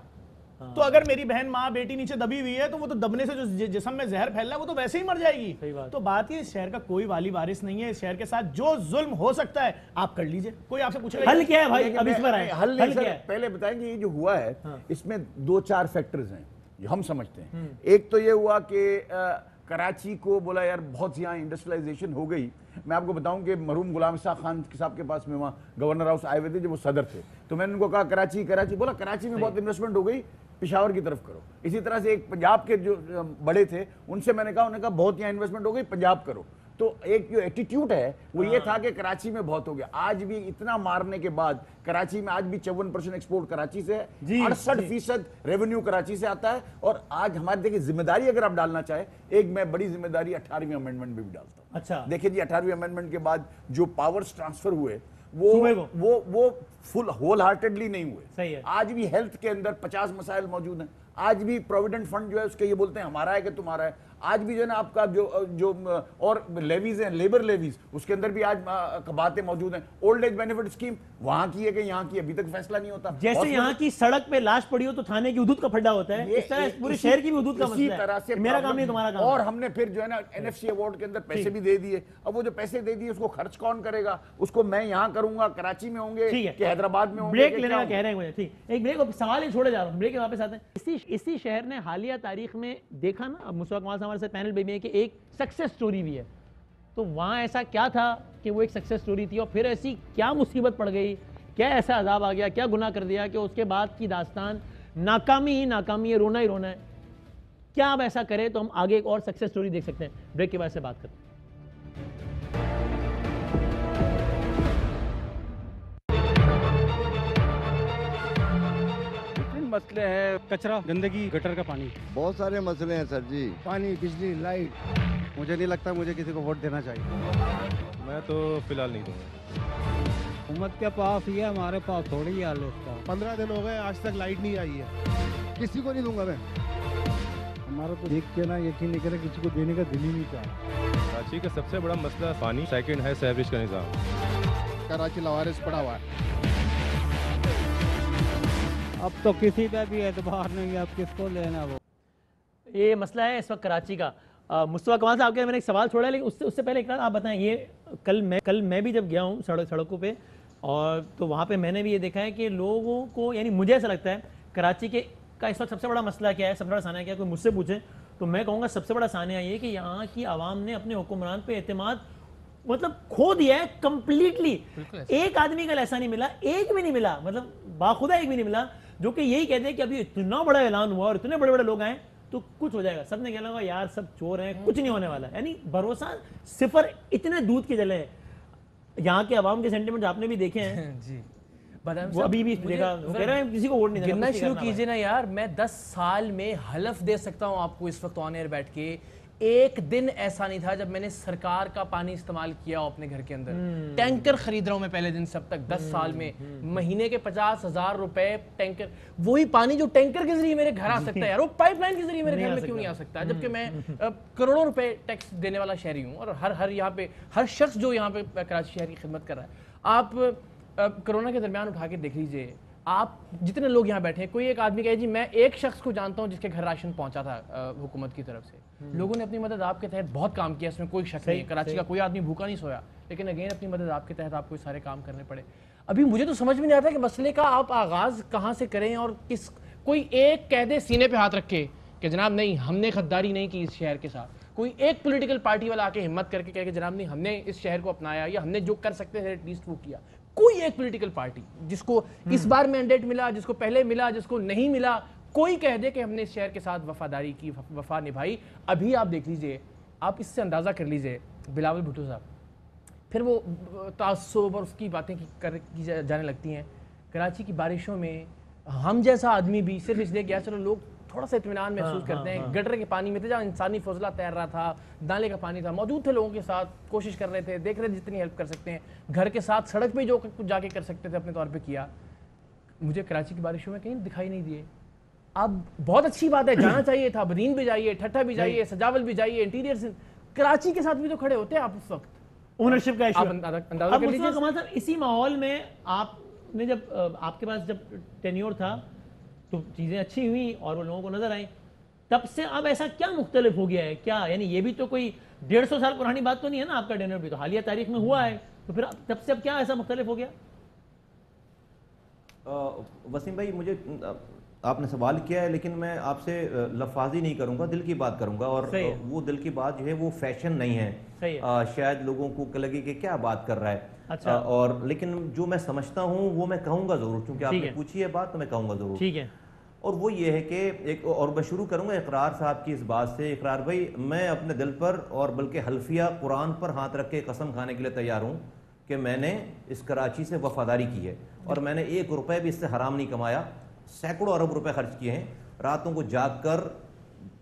تو اگر میری بہن ماں بیٹی نیچے دبی ہوئی ہے تو وہ تو دبنے سے جو جسم میں زہر پھیل رہا ہے وہ تو ویسے ہی مر جائے گی. تو بات یہ اس شہر کا کوئی والی وارث نہیں ہے. اس شہر کے ساتھ جو ظلم ہو سکتا ہے آپ کر لیجئے, کوئی آپ سے پوچھے گا حل کیا ہے بھائی, اب اس پر آئے حل نہیں. پہلے بتائیں کہ یہ جو ہوا ہے اس میں 2-4 فیکٹرز ہیں جو ہم سمجھتے ہیں. ایک تو یہ ہوا کہ کراچی کو بولا یار بہت یہاں انڈسٹریلائزیشن ہو گئی. میں آپ کو بتاؤں کہ مرحوم غلام اسحاق خان صاحب کے پاس میں وہاں گورنر ہاؤس آئے ہوئے تھے جب وہ صدر تھے, تو میں نے ان کو کہا کراچی بولا کراچی میں بہت انویسٹمنٹ ہو گئی, پشاور کی طرف کرو. اسی طرح سے ایک پنجاب کے جو بڑے تھے ان سے میں نے کہا, انہوں نے کہا بہت یہاں انویسٹمنٹ ہو گئی, پنجاب کرو. تو ایک جو ایٹیٹیوڈ ہے وہ یہ تھا کہ کراچی میں بہت ہو گیا. آج بھی اتنا مارنے کے بعد کراچی میں آج بھی 54% ایکسپورٹ کراچی سے ہے, 68% ریونیو کراچی سے آتا ہے. اور آج ہماری دیکھیں ذمہ داری اگر آپ ڈالنا چاہیں, ایک میں بڑی ذمہ داری 18ویں امینڈمنٹ میں بھی ڈالتا ہوں. اچھا دیکھیں جی 18ویں امینڈمنٹ کے بعد جو پاورز ٹرانسفر ہوئے وہ فل ہول ہارٹیڈلی نہیں ہوئے. آج بھی ہیلتھ کے اندر 50 مسائل موجود ہیں. آج بھی پروویڈنٹ فنڈ جو ہے اس کے یہ بولتے ہیں ہمارا ہے کہ تمہارا ہے. آج بھی جو ہے نا آپ کا جو اور لیویز ہیں, لیبر لیویز, اس کے اندر بھی آج باتیں موجود ہیں. اولڈ ایج بینیفٹ اسکیم وہاں کی ہے کہ یہاں کی, ابھی تک فیصلہ نہیں ہوتا. جیسے یہاں کی سڑک پہ لاش پڑی ہو تو تھانے کی حدود کا پھڈا ہوتا ہے, اس طرح پورے شہر کی بھی حدود کا مسئلہ ہے. طرح سے میرا کام نہیں تمہارا کام. اور ہم نے پھر جو ہے نا NFC ایوارڈ کے اندر پیسے بھی دے دیے. اب وہ جو پیسے دے دیے اس کو خرچ کون کرے گا؟ اس کو میں یہاں کروں گا, کراچی میں ہوں گے کہ حیدرآباد میں ہوں گے؟ بریک لینے کا کہہ رہے ہیں مجھے. ٹھیک, ایک بریک, سوال ہی چھوڑے جا رہا ہوں, بریک کے واپس آتے ہیں. اسی شہر نے حالیہ تاریخ میں دیکھا نا, اب مصطفیٰ کمال صاحب ہمارے ساتھ پینل پہ بھی ہے کہ ایک سکسیس سٹوری بھی ہے. تو وہاں ایسا کیا تھا کہ وہ ایک سکسیس سٹوری تھی, اور پھر ایسی کیا مصیبت پڑ گئی, کیا ایسا عذاب آ گیا, کیا گناہ کر دیا کہ اس کے بعد کی داستان ناکامی ہی ناکامی ہے, رونا ہی رونا ہے. کیا اب ایسا کرے تو ہم آگے ایک اور سکسیس سٹوری دیکھ سکتے ہیں. بریک کے بعد سے بات کرتے ہیں. مسئلے ہیں, کچرا, گندگی, گٹر کا پانی, بہت سارے مسئلے ہیں سر جی. پانی, بجلی, لائٹ. مجھے نہیں لگتا مجھے کسی کو ووٹ دینا چاہیے. میں تو فی الحال نہیں دوں گا. حکومت کے پاس ہی ہے, ہمارے پاس تھوڑی ہی حال ہے اس کا. 15 دن ہو گئے آج تک لائٹ نہیں آئی ہے. کسی کو نہیں دوں گا میں. ہمارا تو دیکھ کے نا یقین نہیں کرے, کسی کو دینے کا دل ہی نہیں چاہتا. کراچی کا سب سے بڑا مسئلہ پانی, سیکنڈ ہے سیوریج کا نظام. کراچی لوارس پڑا ہوا ہے. اب تو کسی پہ بھی اعتبار نہیں ہے, اب کس کو لینا. وہ یہ مسئلہ ہے اس وقت کراچی کا. مصطفیٰ کمال صاحب کے میں نے ایک سوال چھوڑا ہے, لیکن اس سے پہلے ایک آپ بتائیں, یہ کل میں بھی جب گیا ہوں سڑکوں پہ, اور تو وہاں پہ میں نے بھی یہ دیکھا ہے کہ لوگوں کو, یعنی مجھے ایسا لگتا ہے کراچی کا اس وقت سب سے بڑا مسئلہ کیا ہے, سب سے بڑا سانحہ کیا ہے, کوئی مجھ سے پوچھے تو میں کہوں گا سب سے بڑا سانحہ یہ کہ یہاں کی عوام نے اپنے حکمران پہ اعتماد مطلب کھو دیا ہے کمپلیٹلی. ایک آدمی کا ایسا نہیں ملا, ایک بھی نہیں ملا, مطلب باخدا ایک بھی نہیں ملا جو کہ یہی کہتے ہیں کہ ابھی اتنا بڑا اعلان ہوا اور اتنے بڑے بڑے لوگ آئے تو کچھ ہو جائے گا. سب نے کہنا ہوگا یار سب چور ہیں, کچھ نہیں ہونے والا. یعنی بھروسہ صفر, اتنے دودھ کے جلے ہیں. یہاں کے عوام کے سینٹیمنٹ آپ نے بھی دیکھے ہیں. جی وہ ابھی بھی دیکھا, وہ کہہ رہے ہیں کسی کو ووٹ نہیں دینا. گننا شروع کیجئے نا یار. میں 10 سال میں حلف دے سکتا ہوں آپ کو اس وقت آن ایئر بیٹھ کے, ایک دن ایسا نہیں تھا جب میں نے سرکار کا پانی استعمال کیا ہو اپنے گھر کے اندر. ٹینکر خرید رہا ہوں میں پہلے دن سے اب تک 10 سال میں, مہینے کے 50,000 روپے ٹینکر. وہی پانی جو ٹینکر کے ذریعے میرے گھر آ سکتا ہے یار, وہ پائپ لائن کے ذریعے میرے گھر میں کیوں نہیں آ سکتا, جبکہ میں کروڑوں روپے ٹیکس دینے والا شہری ہوں. اور ہر یہاں پہ ہر شخص جو یہاں پہ کراچی شہر کی خدمت کر رہا ہے. آپ کرونا کے درمیان اٹھا کے دیکھ لیجئے, آپ جتنے لوگ یہاں بیٹھے ہیں, کوئی ایک آدمی کہے جی میں ایک شخص کو جانتا ہوں جس کے گھر راشن پہنچا تھا حکومت کی طرف سے. لوگوں نے اپنی مدد آپ کے تحت بہت کام کیا, اس میں کوئی شک نہیں ہے. کراچی کا کوئی آدمی بھوکا نہیں سویا, لیکن اگین اپنی مدد آپ کے تحت آپ کو سارے کام کرنے پڑے. ابھی مجھے تو سمجھ میں نہیں آتا کہ مسئلے کا آپ آغاز کہاں سے کریں, اور کوئی ایک کہہ دے سینے پہ ہاتھ رکھے کہ جناب نہیں ہم نے غداری نہیں کی اس شہر کے ساتھ. کوئی ایک پولیٹیکل پارٹی والا آ کے ہمت کر کے کہے کہ جناب نہیں ہم نے اس شہر کو اپنایا, یا ہم نے جو کر سکتے تھے ایٹ لیسٹ وہ کیا. کوئی ایک پولیٹیکل پارٹی جس کو اس بار مینڈیٹ ملا, جس کو پہلے ملا, جس کو نہیں ملا, کوئی کہہ دے کہ ہم نے اس شہر کے ساتھ وفاداری کی, وفا نبھائی. ابھی آپ دیکھ لیجئے, آپ اس سے اندازہ کر لیجئے, بلاول بھٹو صاحب, پھر وہ تعصب اور اس کی باتیں کی جانے لگتی ہیں. کراچی کی بارشوں میں ہم جیسا آدمی بھی صرف اس لیے کیا چلو لوگ تھوڑا سا اطمینان محسوس کرتے ہیں. گٹر کے پانی میں تھے, جہاں انسانی فضلہ تیر رہا تھا, نالے کا پانی تھا, موجود تھے لوگوں کے ساتھ, کوشش کر رہے تھے, دیکھ رہے جتنی ہیلپ کر سکتے ہیں, گھر کے ساتھ سڑک پہ جو کچھ جا کے کر سکتے تھے اپنے طور پہ کیا. مجھے کراچی کی بارشوں میں کہیں دکھائی نہیں دیے. اب بہت اچھی بات ہے, جانا چاہیے تھا, بدین بھی جائیے, ٹھٹھا بھی جائیے, سجاول بھی جائیے, انٹیریئر سے کراچی کے ساتھ بھی تو کھڑے ہوتے ہیں آپ اس وقت. اونرشپ کا ایشو. اندازہ کر لیجیے. اسی ماحول میں آپ نے جب آپ کے پاس جب ٹینیور تھا تو چیزیں اچھی ہوئی اور وہ لوگوں کو نظر آئیں, تب سے اب ایسا کیا مختلف ہو گیا ہے کیا؟ یعنی یہ بھی تو کوئی 150 سال پرانی بات تو نہیں ہے نا, آپ کا ٹینیور بھی تو حالیہ تاریخ میں ہوا ہے, تو پھر تب سے اب کیا ایسا مختلف ہو گیا؟ وسیم بھائی مجھے آپ نے سوال کیا ہے, لیکن میں آپ سے لفاظی نہیں کروں گا, دل کی بات کروں گا. اور وہ دل کی بات جو ہے وہ فیشن نہیں ہے, شاید لوگوں کو لگے کہ کیا بات کر رہا ہے, اور لیکن جو میں سمجھتا ہوں وہ میں کہوں گا ضرور, کیونکہ آپ نے پوچھی ہے بات تو میں کہوں گا ضرور. ٹھیک ہے. اور وہ یہ ہے کہ اور میں شروع کروں گا اقرار صاحب کی اس بات سے. اقرار بھائی میں اپنے دل پر اور بلکہ حلفیہ قرآن پر ہاتھ رکھ کے قسم کھانے کے لیے تیار ہوں کہ میں نے اس کراچی سے وفاداری کی ہے اور میں نے 1 روپے بھی اس سے حرام نہیں کمایا. سینکڑوں ارب روپے خرچ کیے ہیں, راتوں کو جاگ کر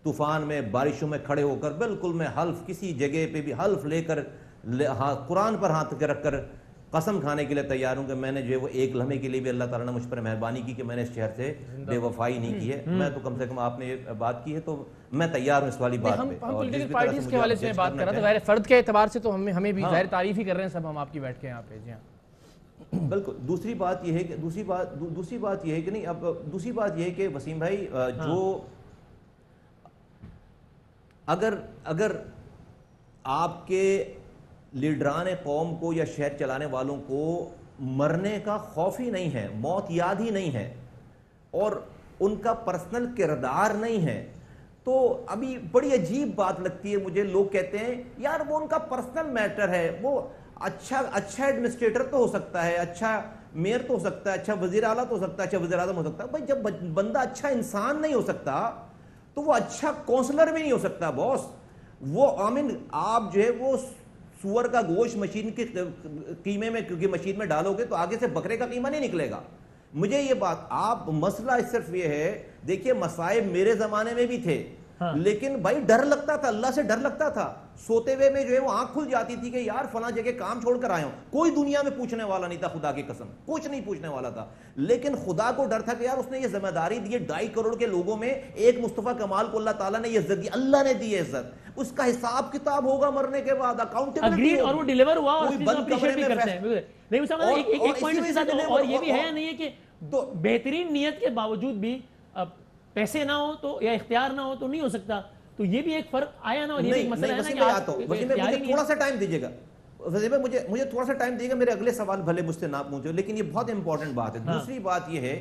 طوفان میں بارشوں میں کھڑے ہو کر بالکل میں حلف کسی جگہ پہ بھی حلف لے کر قرآن پر ہاتھ کے رکھ کر قسم کھانے کے لیے تیار ہوں کہ میں نے جو ہے وہ ایک لمحے کے لیے بھی اللہ تعالیٰ نے مجھ پر مہربانی کی کہ میں نے اس شہر سے بے وفائی نہیں کی ہے. میں تو کم سے کم آپ نے یہ بات کی ہے تو میں تیار ہوں اس والی بات پہ. ہم پولیٹیکل پارٹیز کے حوالے سے بات کر رہے تھے, غیر فرد کے اعتبار سے تو ہمیں بھی ظاہر تعریف ہی کر رہے ہیں سب ہم آپ کی بیٹھ کے یہاں پہ. جی ہاں بالکل. دوسری بات یہ ہے کہ دوسری بات یہ ہے کہ وسیم بھائی جو اگر آپ کے لیڈران قوم کو یا شہر چلانے والوں کو مرنے کا خوف ہی نہیں ہے, موت یاد ہی نہیں ہے اور ان کا پرسنل کردار نہیں ہے, تو ابھی بڑی عجیب بات لگتی ہے مجھے. لوگ کہتے ہیں یار وہ ان کا پرسنل میٹر ہے, وہ اچھا ایڈمنسٹریٹر تو ہو سکتا ہے, اچھا میئر تو ہو سکتا ہے, اچھا وزیر اعلیٰ تو ہو سکتا ہے, اچھا وزیر اعظم ہو سکتا ہے. بھائی جب بندہ اچھا انسان نہیں ہو سکتا تو وہ اچھا کونسلر بھی نہیں ہو سکتا باس. وہ آپ جو ہے وہ سور کا گوشت مشین کے قیمے میں, کیونکہ مشین میں ڈالو گے تو آگے سے بکرے کا قیمہ نہیں نکلے گا. مجھے یہ بات, آپ مسئلہ صرف یہ ہے, دیکھیے مصائب میرے زمانے میں بھی تھے لیکن بھائی ڈر لگتا تھا, اللہ سے ڈر لگتا تھا. سوتے ہوئے میں جو ہے وہ آنکھ کھل جاتی تھی کہ یار فلاں جگہ کام چھوڑ کر آیا ہوں. کوئی دنیا میں پوچھنے والا نہیں تھا, خدا کی قسم کچھ نہیں پوچھنے والا تھا, لیکن خدا کو ڈر تھا کہ یار اس نے یہ ذمہ داری دی ہے 2.5 کروڑ کے لوگوں میں ایک مصطفیٰ کمال کو اللہ تعالیٰ نے یہ عزت دی, اللہ نے دی ہے عزت, اس کا حساب کتاب ہوگا مرنے کے بعد, اکاؤنٹیبلٹی اور وہ ڈیلیور ہوا اور اپریشیٹ بھی کرتے ہیں. نہیں ایک پوائنٹ کے ساتھ, اور یہ بھی ہے نہیں ہے کہ بہترین نیت کے باوجود بھی پیسے نہ ہو تو یا اختیار نہ ہو تو نہیں ہو سکتا. تو یہ بھی ایک فرق آیا نا, اور یہ بھی مسئلہ ہے نا کہ مجھے تھوڑا سا ٹائم دیجیے گا, مجھے تھوڑا سا ٹائم دیجیے گا, میرے اگلے سوال بھلے مجھ سے نہ پوچھو لیکن یہ بہت امپورٹنٹ بات ہے. دوسری بات یہ ہے,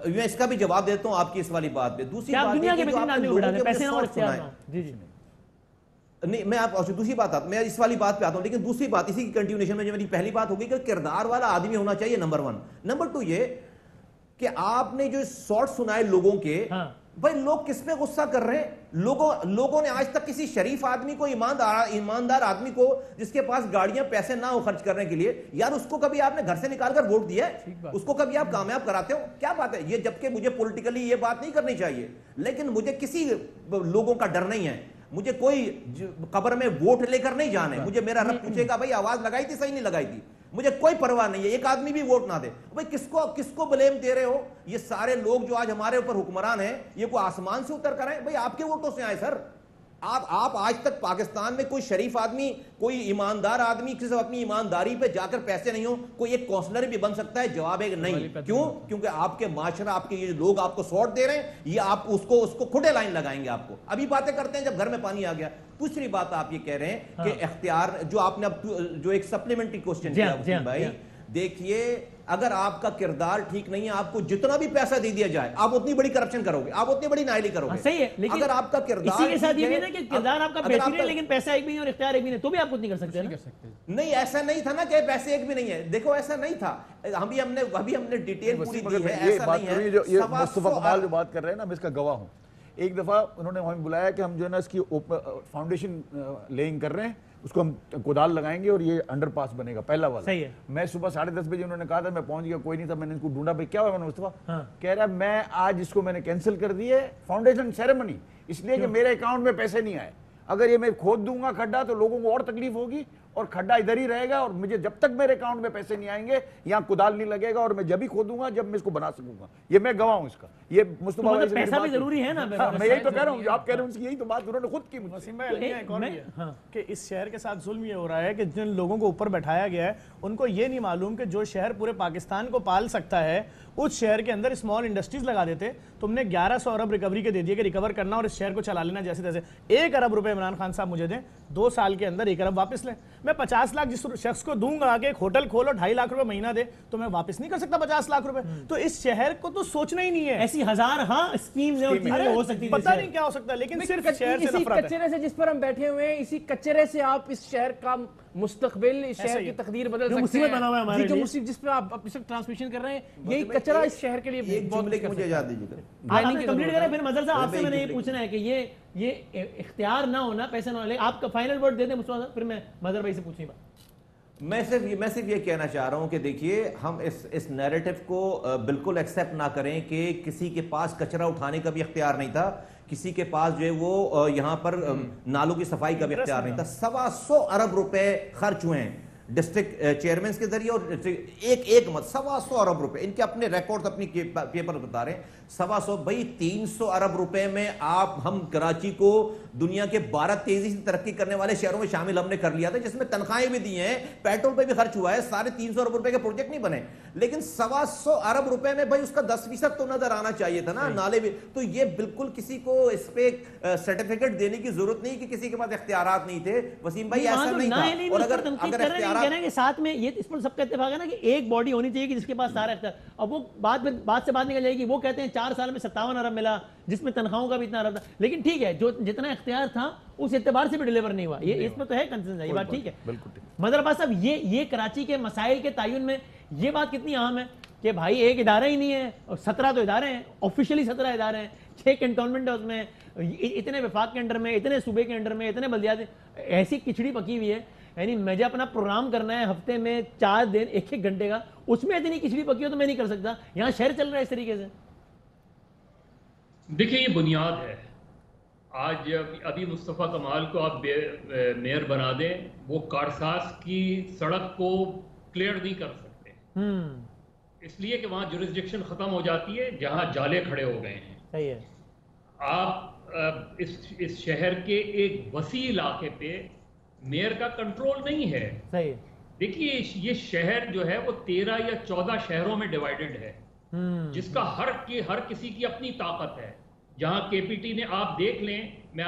میں اس کا بھی جواب دیتا ہوں آپ کی اس والی بات پہ. دوسری بات دنیا کے بہترین آدمی اڑا دیں, پیسے نہ ہو اختیار نہ ہو. جی جی نہیں, میں آپ دوسری بات میں اس والی بات پہ آتا ہوں, لیکن دوسری بات اسی کی کنٹینیوشن میں جو میری پہلی بات ہوگی کہ کردار والا آدمی ہونا چاہیے, نمبر 1. نمبر 2 یہ کہ آپ نے جو شارٹ سنائے لوگوں کے, بھائی لوگ کس پہ غصہ کر رہے ہیں؟ لوگوں نے آج تک کسی شریف آدمی کو, ایماندار آدمی کو جس کے پاس گاڑیاں پیسے نہ ہو خرچ کرنے کے لیے, یار اس کو کبھی آپ نے گھر سے نکال کر ووٹ دیا ہے؟ اس کو کبھی آپ کامیاب کراتے ہو؟ کیا بات ہے یہ, جبکہ مجھے پولیٹیکلی یہ بات نہیں کرنی چاہیے, لیکن مجھے کسی لوگوں کا ڈر نہیں ہے. مجھے کوئی قبر میں ووٹ لے کر نہیں جانے, مجھے میرا رب پوچھے گا بھائی آواز لگائی تھی صحیح نہیں لگائی تھی, مجھے کوئی پرواہ نہیں ہے, ایک آدمی بھی ووٹ نہ دے. بھائی کس کو بلیم دے رہے ہو؟ یہ سارے لوگ جو آج ہمارے اوپر حکمران ہیں یہ کوئی آسمان سے اتر کر آئے؟ بھائی آپ کے ووٹوں سے آئے سر. آپ آج تک پاکستان میں کوئی شریف آدمی, کوئی ایماندار آدمی کسی اپنی ایمانداری پہ جا کر پیسے نہیں ہو کوئی ایک کونسلر بھی بن سکتا ہے؟ جواب ہے نہیں. کیوں؟ کیونکہ آپ کے معاشرہ, آپ کے یہ لوگ آپ کو سوٹ دے رہے ہیں, یہ آپ اس کو کھٹے لائن لگائیں گے آپ کو. ابھی باتیں کرتے ہیں جب گھر میں پانی آ گیا. دوسری بات آپ یہ کہہ رہے ہیں کہ اختیار, جو آپ نے اب جو ایک سپلیمنٹری کوسچن کیا وسیم بھائی, دیکھیے اگر آپ کا کردار ٹھیک نہیں ہے, آپ کو جتنا بھی پیسہ دے دیا جائے آپ اتنی بڑی کرپشن کرو گے, آپ اتنی بڑی نااہلی کرو گے. صحیح ہے, لیکن اگر آپ کا کردار اسی کے ساتھ یہ بھی نا کہ کردار آپ کا بہترین ہے لیکن پیسہ ایک بھی نہیں اور اختیار ایک بھی نہیں, تو بھی آپ کچھ نہیں کر سکتے. نہیں ایسا نہیں تھا نا کہ پیسے ایک بھی نہیں ہے. دیکھو ایسا نہیں تھا, ابھی ہم نے ڈیٹیل پوری دی ہے, ایسا نہیں ہے. یہ مصطفیٰ کمال جو بات کر رہے ہیں نا, میں اس کا گواہ ہوں. ایک دفعہ انہوں نے ہمیں بلایا کہ ہم جو ہے نا اس کی فاؤنڈیشن لیئنگ کر رہے ہیں, اس کو ہم کودال لگائیں گے اور یہ انڈر پاس بنے گا پہلا والا. صحیح ہے. میں صبح 10:30 بجے انہوں نے کہا تھا, میں پہنچ گیا, کوئی نہیں تھا, میں نے اس کو ڈھونڈا, بھائی کیا ہوا؟ میں نے مصطفیٰ کہہ رہا میں آج اس کو میں نے کینسل کر دی ہے فاؤنڈیشن سیریمنی, اس لیے کہ میرے اکاؤنٹ میں پیسے نہیں آئے. اگر یہ میں کھود دوں گا کھڈا تو لوگوں کو اور تکلیف ہوگی اور کھڈا ادھر ہی رہے گا, اور مجھے جب تک میرے اکاؤنٹ میں پیسے نہیں آئیں گے یہاں کدال نہیں لگے گا, اور میں جب ہی کھودوں گا جب میں اس کو بنا سکوں گا. یہ میں گواہ ہوں اس کا. یہ مصطفیٰ پیسہ بھی ضروری ہے نا, میں یہی تو کہہ رہا ہوں, آپ کہہ رہے ہیں ان کی یہی تو بات انہوں نے خود کی. وسیم بھائی ایک اور کہ اس شہر کے ساتھ ظلم یہ ہو رہا ہے کہ جن لوگوں کو اوپر بیٹھایا گیا ہے ان کو یہ نہیں معلوم کہ جو شہر پورے پاکستان کو پال سکتا ہے اس شہر کے اندر اسمال انڈسٹریز لگا دیتے. تم نے 1100 ارب ریکوری کے دے دیے کہ ریکور کرنا اور اس شہر کو چلا لینا جیسے تیسے. 1 ارب روپے عمران خان صاحب مجھے دیں, 2 سال کے اندر 1 ارب واپس لیں. میں 50 لاکھ جس شخص کو دوں گا کہ ایک ہوٹل کھولو 2.5 لاکھ روپے مہینہ دے, تو میں واپس نہیں کر سکتا 50 لاکھ روپے. تو اس شہر کو تو سوچنا ہی نہیں ہے. ایسی ہزار اسکیمز ہو سکتی ہیں, پتہ نہیں کیا ہو سکتا ہے, لیکن صرف شہر سے نفرت ہے. کچرے سے جس پر ہم بیٹھے ہوئے ہیں, اسی کچرے سے آپ اس شہر کا مستقبل اس شہر کی تقدیر بدل سکتے ہیں. جو مصیبت جس پہ آپ اس وقت ٹرانسمیشن کر رہے ہیں یہی کچرا اس شہر کے لیے ایک جملے مجھے اجازت دیجیے گا. آپ نے کمپلیٹ کریں پھر مظہر صاحب آپ سے میں نے یہ پوچھنا ہے کہ یہ اختیار نہ ہونا پیسے نہ ہونا, آپ کا فائنل ورڈ دے دیں مصطفیٰ صاحب, پھر میں مظہر بھائی سے پوچھیں بات. میں صرف یہ کہنا چاہ رہا ہوں کہ دیکھیے ہم اس نیریٹو کو بالکل ایکسیپٹ نہ کریں کہ کسی کے پاس کچرا اٹھانے کا بھی اختیار نہیں تھا, کسی کے پاس جو ہے وہ یہاں پر نالوں کی صفائی کا بھی اختیار نہیں تھا. 125 ارب روپے خرچ ہوئے ہیں ڈسٹرکٹ چیئرمینز کے ذریعے, اور ایک مت 125 ارب روپے, ان کے اپنے ریکارڈز اپنی پیپر بتا رہے ہیں. 125 بھائی 300 ارب روپے میں ہم کراچی کو دنیا کے 12 تیزی سے ترقی کرنے والے شہروں میں شامل ہم نے کر لیا تھا, جس میں تنخواہیں بھی دی ہیں, پیٹرول پہ بھی خرچ ہوا ہے, سارے 300 ارب روپے کے پروجیکٹ نہیں بنے. لیکن 125 ارب روپے میں بھائی اس کا 10% تو نظر آنا چاہیے تھا نا, نالے بھی. تو یہ بالکل کسی کو اس پہ سرٹیفکیٹ دینے کی ضرورت نہیں کہ کسی کے پاس اختیارات نہیں تھے. وسیم بھائی ایسا نہیں تھا. اور اگر اختیارات کہ ساتھ میں یہ اس پر سب کا اتفاق ہے نا کہ ایک باڈی ہونی چاہیے کہ جس کے پاس سارا اختیار, اب وہ بات سے بات نکل جائے گی. وہ کہتے ہیں 4 سال میں 57 ارب ملا جس میں تنخواہوں کا بھی اتنا ارب تھا, لیکن ٹھیک ہے جو جتنا اختیار تھا اس اعتبار سے بھی ڈیلیور نہیں ہوا. یہ اس میں تو ہے کنسنس, یہ بات ٹھیک ہے. مظہر عباس صاحب یہ کراچی کے مسائل کے تعین میں یہ بات کتنی اہم ہے کہ بھائی ایک ادارہ ہی نہیں ہے, اور 17 تو ادارے ہیں, آفیشلی 17 ادارے ہیں, 6 کنٹونمنٹ ہے اس میں, اتنے وفاق کے انڈر میں, اتنے صوبے کے انڈر میں, اتنے بلدیات, ایسی کچڑی پکی ہوئی ہے. یعنی مجھے اپنا پروگرام کرنا ہے ہفتے میں 4 دن 1-1 گھنٹے کا, اس میں اتنی کچڑی پکی ہو تو میں نہیں کر سکتا. یہاں شہر چل رہا ہے اس طریقے سے. دیکھیں یہ بنیاد ہے. آج ابھی مصطفیٰ کمال کو آپ میئر بنا دیں, وہ کارساز کی سڑک کو کلیئر نہیں کر سکتے, اس لیے کہ وہاں جورسڈکشن ختم ہو جاتی ہے جہاں جالے کھڑے ہو گئے ہیں. صحیح ہے. آپ اس شہر کے ایک وسیع علاقے پہ میئر کا کنٹرول نہیں ہے. صحیح. دیکھیے یہ شہر جو ہے وہ 13 یا 14 شہروں میں ڈیوائیڈڈ ہے, جس کا ہر کسی کی اپنی طاقت ہے. جہاں کے پی ٹی نے آپ دیکھ لیں, میں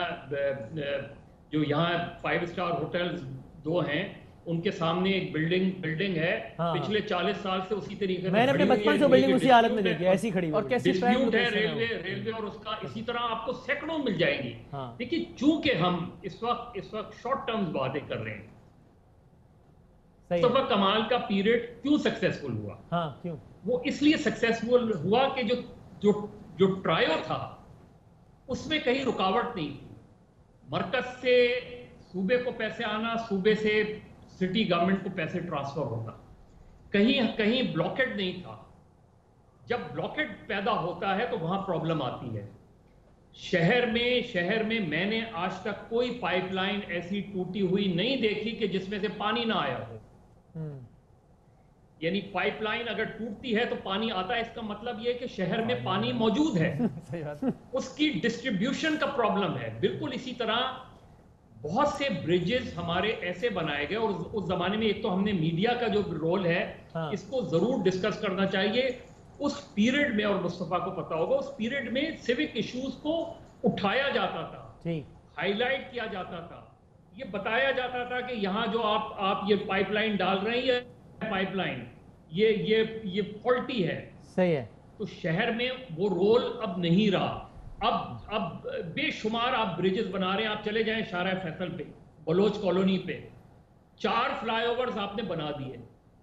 جو یہاں 5 اسٹار ہوٹلز 2 ہیں ان کے سامنے ایک بلڈنگ ہے, پچھلے 40 سال سے اسی طریقے میں نے اپنے بچپن سے بلڈنگ اسی حالت میں دیکھی, ایسی کھڑی اور کیسی ڈسپیوٹ ہے ریلوے اور اس کا, اسی طرح آپ کو سینکڑوں مل جائیں گی. دیکھیے چونکہ ہم اس وقت شارٹ ٹرمز باتیں کر رہے ہیں, مصطفیٰ کمال کا پیریڈ کیوں سکسیسفل ہوا؟ کیوں وہ اس لیے سکسیسفل ہوا کہ جو ٹرائیو تھا اس میں کہیں رکاوٹ نہیں تھی. مرکز سے صوبے کو پیسے آنا, صوبے سے سٹی گورنمنٹ کو پیسے ٹرانسفر ہونا, کہیں بلاکیڈ نہیں تھا. جب بلاکیڈ پیدا ہوتا ہے تو وہاں پرابلم آتی ہے. شہر میں میں نے آج تک کوئی پائپ لائن ایسی ٹوٹی ہوئی نہیں دیکھی کہ جس میں سے پانی نہ آیا ہو. یعنی پائپ لائن اگر ٹوٹتی ہے تو پانی آتا ہے, اس کا مطلب یہ کہ شہر میں پانی موجود ہے, اس کی ڈسٹریبیوشن کا پرابلم ہے. بالکل اسی طرح بہت سے بریجز ہمارے ایسے بنائے گئے, اور اس زمانے میں ایک تو ہم نے میڈیا کا جو رول ہے اس کو ضرور ڈسکس کرنا چاہیے. اس پیریڈ میں, اور مصطفیٰ کو پتا ہوگا, اس پیریڈ میں سیوک ایشوز کو اٹھایا جاتا تھا, ہائی لائٹ کیا جاتا تھا, یہ بتایا جاتا تھا کہ یہاں جو آپ یہ پائپ لائن ڈال رہے ہیں, یہ پائپ لائن یہ فالٹی ہے. صحیح ہے. تو شہر میں وہ رول اب نہیں رہا. اب بے شمار آپ بریجز بنا رہے ہیں. آپ چلے جائیں شارع فیصل پہ, بلوچ کالونی پہ 4 فلائی اوورز آپ نے بنا دیے,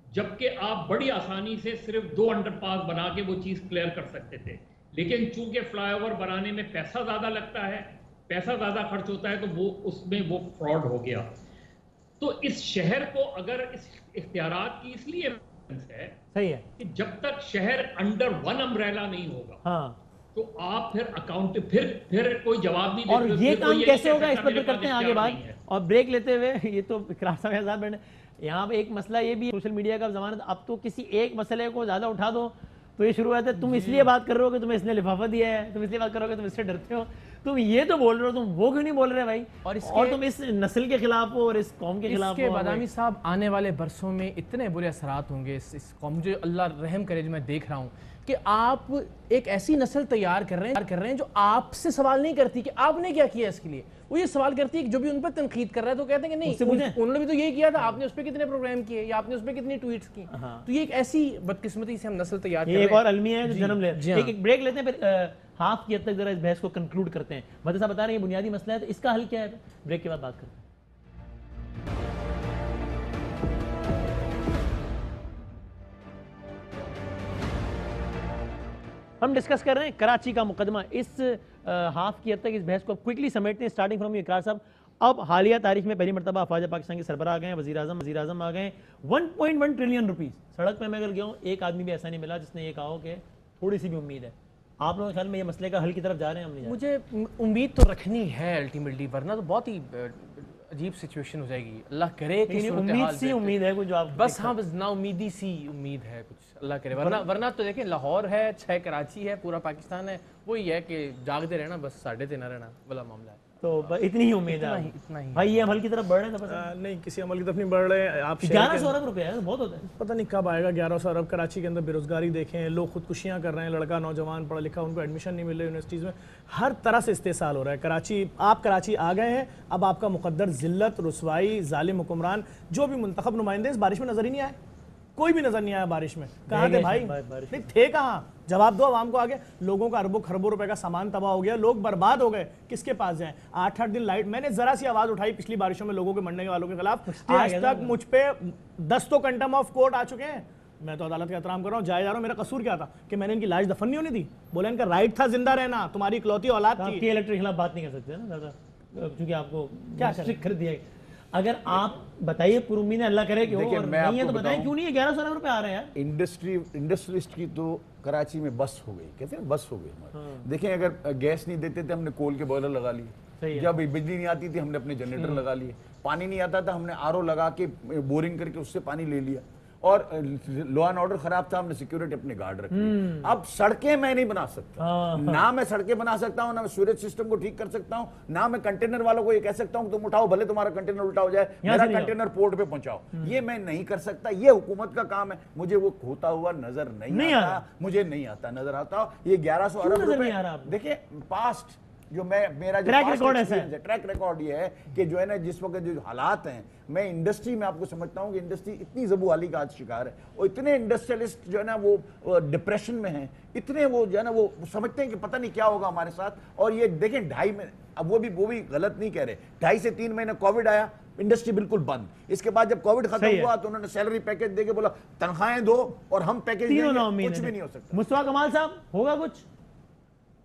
جبکہ آپ بڑی آسانی سے صرف 2 انڈر پاس بنا کے وہ چیز کلیئر کر سکتے تھے. لیکن چونکہ فلائی اوور بنانے میں پیسہ زیادہ لگتا ہے, پیسہ زیادہ خرچ ہوتا ہے, تو اس میں وہ فراڈ ہو گیا. تو اس شہر کو اگر اس اختیارات کی اس لیے ہے صحیح ہے کہ جب تک شہر انڈر ون امبریلا نہیں ہوگا تو آپ پھر اکاؤنٹ پھر کوئی جواب نہیں دے. اور یہ کام کیسے ہوگا اس پر پھر کرتے ہیں آگے بات. اور بریک لیتے ہوئے, یہ تو اقرار صاحب بیٹھے, یہاں پہ ایک مسئلہ یہ بھی سوشل میڈیا کا زمانہ, اب تو کسی ایک مسئلے کو زیادہ اٹھا دو تو یہ شروع ہوتا ہے تم اس لیے بات کر رہے ہو کہ تمہیں اس نے لفافہ دیا ہے, تم اس لیے بات کر رہے ہو کہ تم اس سے ڈرتے ہو, تم یہ تو بول رہے ہو, تم وہ کیوں نہیں بول رہے بھائی, اور تم اس نسل کے خلاف ہو اور اس قوم کے خلاف ہو. اس کے بادامی صاحب آنے والے برسوں میں اتنے برے اثرات ہوں گے اس قوم, جو اللہ رحم کرے, جو میں دیکھ رہا ہوں کہ آپ ایک ایسی نسل تیار کر رہے ہیں جو آپ سے سوال نہیں کرتی کہ آپ نے کیا کیا اس کے لیے. وہ یہ سوال کرتی ہے کہ جو بھی ان پر تنقید کر رہا ہے تو کہتے ہیں کہ نہیں انہوں نے بھی تو یہی کیا تھا, آپ نے اس پہ کتنے پروگرام کیے یا آپ نے اس پہ کتنی ٹویٹس کی. تو یہ ایک ایسی بدقسمتی سے ہم نسل تیار کر رہے ہیں. ایک اور المیہ ہے جو جنم لے. ایک بریک لیتے ہیں, پھر ہاف کی حد تک ذرا اس بحث کو کنکلوڈ کرتے ہیں. مدد صاحب بتا رہے ہیں یہ بنیادی مسئلہ ہے, تو اس کا حل کیا ہے, بریک کے بعد بات کرتے ہیں. ہم ڈسکس کر رہے ہیں کراچی کا مقدمہ. اس ہاف کی حد تک اس بحث کو کوئکلی سمیٹتے ہیں, اسٹارٹنگ فرام اقرار صاحب. اب حالیہ تاریخ میں پہلی مرتبہ افواج پاکستان کے سربراہ آ گئے ہیں, وزیر اعظم آ گئے ہیں. 1.1 ٹریلین روپیز سڑک پہ میں اگر گیا ہوں, ایک آدمی بھی ایسا نہیں ملا جس نے یہ کہا ہو کہ تھوڑی سی بھی امید ہے. آپ لوگوں کے خیال میں یہ مسئلے کا حل کی طرف جا رہے ہیں؟ ہم نہیں جا رہے. مجھے امید تو رکھنی ہے الٹیمیٹلی, ورنہ تو بہت ہی عجیب سچویشن ہو جائے گی. اللہ کرے کہ امید ہے کچھ, جو آپ بس ہاں بس نا امیدی سی امید ہے کچھ, اللہ کرے. ورنہ تو دیکھیں لاہور ہے, 6 کراچی ہے, پورا پاکستان ہے, وہی ہے کہ جاگتے رہنا بس, 3:30 نہ رہنا والا معاملہ ہے. تو اتنی ہی امید ہے اتنا ہی بھائی. یہ عمل کی طرف بڑھ رہے ہیں؟ نہیں, کسی عمل کی طرف نہیں بڑھ رہے. آپ 1100 ارب روپے ہے, بہت ہوتا ہے. پتہ نہیں کب آئے گا 1100 ارب. کراچی کے اندر بے روزگاری دیکھیں, لوگ خودکشیاں کر رہے ہیں, لڑکا نوجوان پڑھا لکھا ان کو ایڈمیشن نہیں مل رہی یونیورسٹیز میں, ہر طرح سے استحصال ہو رہا ہے. آپ کراچی آ گئے ہیں, اب آپ کا مقدر ذلت, رسوائی, ظالم حکمران جو بھی منتخب نمائندے اس بارش میں نظر ہی نہیں آئے. کوئی بھی نظر نہیں آیا بارش میں. کہاں تھے بھائی؟ نہیں تھے کہاں؟ جواب دو عوام کو. آگے لوگوں کا اربوں خربوں روپے کا سامان تباہ ہو گیا, لوگ برباد ہو گئے, کس کے پاس جائیں؟ 8 دن لائٹ. میں نے ذرا سی آواز اٹھائی پچھلی بارشوں میں لوگوں کے مرنے والوں کے خلاف, آج تک مجھ پہ 10 تو کنٹم آف کورٹ آ چکے ہیں. میں تو عدالت کا احترام کر رہا ہوں, جائے جا رہا ہوں. میرا قصور کیا تھا کہ میں نے ان کی لاش دفن نہیں ہونی دی؟ بولا ان کا رائٹ تھا زندہ رہنا, تمہاری اکلوتی اولاد تھی. الیکٹرک کے خلاف بات نہیں کر سکتے نا زیادہ, کیونکہ آپ کو کیا کر دیا. اگر آپ بتائیے پر امید اللہ کرے کہ نہیں ہے تو بتائیں کیوں نہیں ہے 1100 ارب روپے آ رہے ہیں. انڈسٹریسٹ کی تو کراچی میں بس ہو گئی, کہتے ہیں بس ہو گئی. دیکھیں اگر گیس نہیں دیتے تھے ہم نے کول کے بوائلر لگا لیے, جب بجلی نہیں آتی تھی ہم نے اپنے جنریٹر لگا لیے, پانی نہیں آتا تھا ہم نے RO لگا کے بورنگ کر کے اس سے پانی لے لیا, اور لا اینڈ آرڈر خراب تھا ہم نے سیکیورٹی اپنے گارڈ رکھ لی. اب سڑکیں میں نہیں بنا سکتا, نہ میں سڑکیں بنا سکتا ہوں, نہ میں سوریج سسٹم کو ٹھیک کر سکتا ہوں, نہ میں کنٹینر والوں کو یہ کہہ سکتا ہوں کہ تم اٹھاؤ, بھلے تمہارا کنٹینر الٹا ہو جائے, میرا کنٹینر پورٹ پہ پہنچاؤ. یہ میں نہیں کر سکتا, یہ حکومت کا کام ہے. مجھے وہ ہوتا ہوا نظر نہیں آتا, مجھے نہیں آتا نظر آتا. یہ 1100 ارب روپے دیکھیں پاسٹ جو میرا ٹریک ریکارڈ یہ ہے کہ جو ہے نا جس وقت جو حالات ہیں, میں انڈسٹری میں آپ کو سمجھتا ہوں کہ انڈسٹری اتنی زبوالی کا آج شکار ہے, اور اتنے انڈسٹریلسٹ جو ہے نا وہ ڈپریشن میں ہیں, اتنے وہ جو ہے نا وہ سمجھتے ہیں کہ پتہ نہیں کیا ہوگا ہمارے ساتھ. اور یہ دیکھیں 2.5 مہینے, اب وہ بھی غلط نہیں کہہ رہے, 2.5 سے 3 مہینے کووڈ آیا, انڈسٹری بالکل بند. اس کے بعد جب کووڈ ختم ہوا تو انہوں نے سیلری پیکج دے کے بولا تنخواہیں دو اور ہم پیکج دیں گے, کچھ بھی نہیں ہو سکتا. مصطفیٰ کمال صاحب ہوگا کچھ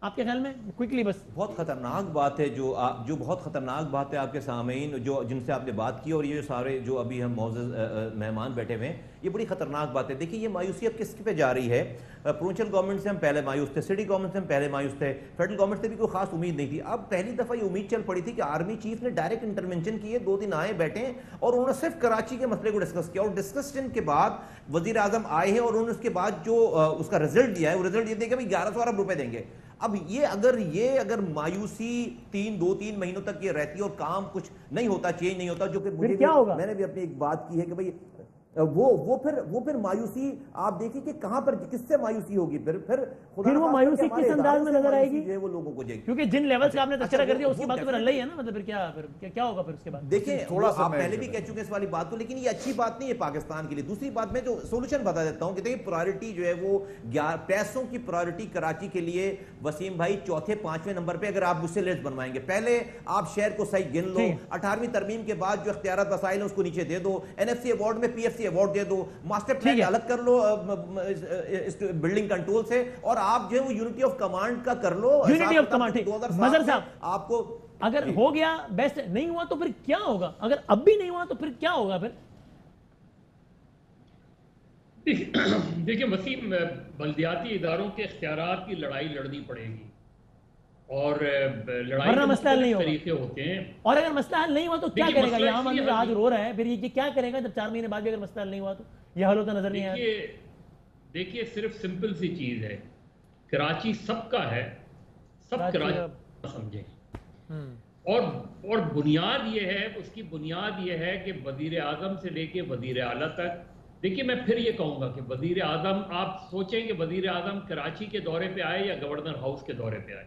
آپ کے خیال میں کوئکلی؟ بس بہت خطرناک بات ہے جو بہت خطرناک بات ہے آپ کے سامعین جن سے آپ نے بات کی, اور یہ جو سارے جو ابھی ہم معزز مہمان بیٹھے ہوئے ہیں, یہ بڑی خطرناک بات ہے. دیکھیے یہ مایوسی اب کس پہ جا رہی ہے. پروونشل گورنمنٹ سے ہم پہلے مایوس تھے, سٹی گورنمنٹ سے ہم پہلے مایوس تھے, فیڈرل گورنمنٹ سے بھی کوئی خاص امید نہیں تھی. اب پہلی دفعہ یہ امید چل پڑی تھی کہ آرمی چیف نے ڈائریکٹ انٹرونشن کی ہے, 2 دن آئے بیٹھے اور انہوں نے صرف کراچی کے مسئلے کو ڈسکس کیا, اور ڈسکشن کے بعد وزیر اعظم آئے ہیں اور انہوں نے اس کے بعد جو اس کا رزلٹ دیا ہے, وہ رزلٹ یہ دیا کہ بھائی 1100 ارب روپے دیں گے. اب یہ اگر مایوسی 2-3 مہینوں تک یہ رہتی ہے اور کام کچھ نہیں ہوتا, چینج نہیں ہوتا, جو کہ مجھے میں نے بھی اپنی ایک بات کی ہے کہ بھائی وہ پھر مایوسی آپ دیکھیں کہ کہاں پر کس سے مایوسی ہوگی, پھر وہ مایوسی کس انداز میں نظر آئے گی وہ لوگوں کو, کیونکہ جن لیول سے آپ نے تذکرہ کر دیا اس کی بات تو پھر اللہ ہی ہے نا. مطلب پھر کیا ہوگا پھر اس کے بعد؟ دیکھیں آپ پہلے بھی کہہ چکے اس والی بات کو, لیکن یہ اچھی بات نہیں ہے پاکستان کے لیے. دوسری بات میں جو سولوشن بتا دیتا ہوں کہ دیکھیں پرائرٹی جو ہے وہ پیسوں کی پرائرٹی کراچی کے لیے وسیم بھائی 4-5ویں نمبر پہ. اگر آپ مجھ سے لسٹ بنوائیں گے, پہلے آپ شہر کو صحیح گن لو, 18ویں ترمیم کے بعد جو اختیارات وسائل ہیں اس کو نیچے دے دو, NFC ایوارڈ میں PFC ایوارڈ دے دو, ماسٹر پلان الگ کر لو بلڈنگ کنٹرول سے, اور آپ جو ہے وہ یونٹی آف کمانڈ کا کر لو. Unity of command. مظہر صاحب آپ کو اگر ہو گیا بیسٹ, نہیں ہوا تو پھر کیا ہوگا؟ اگر اب بھی نہیں ہوا تو پھر کیا ہوگا؟ پھر دیکھیں وسیم, بلدیاتی اداروں کے اختیارات کی لڑائی لڑنی پڑے گی, اور لڑائی کے مختلف طریقے ہوتے ہیں. اور اگر مسئلہ حل نہیں ہوا تو کیا کرے گا؟ یہ عام آدمی آج رو رہا ہے, پھر یہ کیا کرے گا جب 4 مہینے بعد بھی اگر مسئلہ حل نہیں ہوا تو یہ حل ہوتا نظر نہیں آیا؟ دیکھیے صرف سمپل سی چیز ہے, کراچی سب کا ہے, سب کراچی سمجھیں, اور بنیاد یہ ہے, اس کی بنیاد یہ ہے کہ وزیر اعظم سے لے کے وزیر اعلیٰ تک. دیکھیے میں پھر یہ کہوں گا کہ وزیر اعظم, آپ سوچیں کہ وزیر اعظم کراچی کے دورے پہ آئے یا گورنر ہاؤس کے دورے پہ آئے,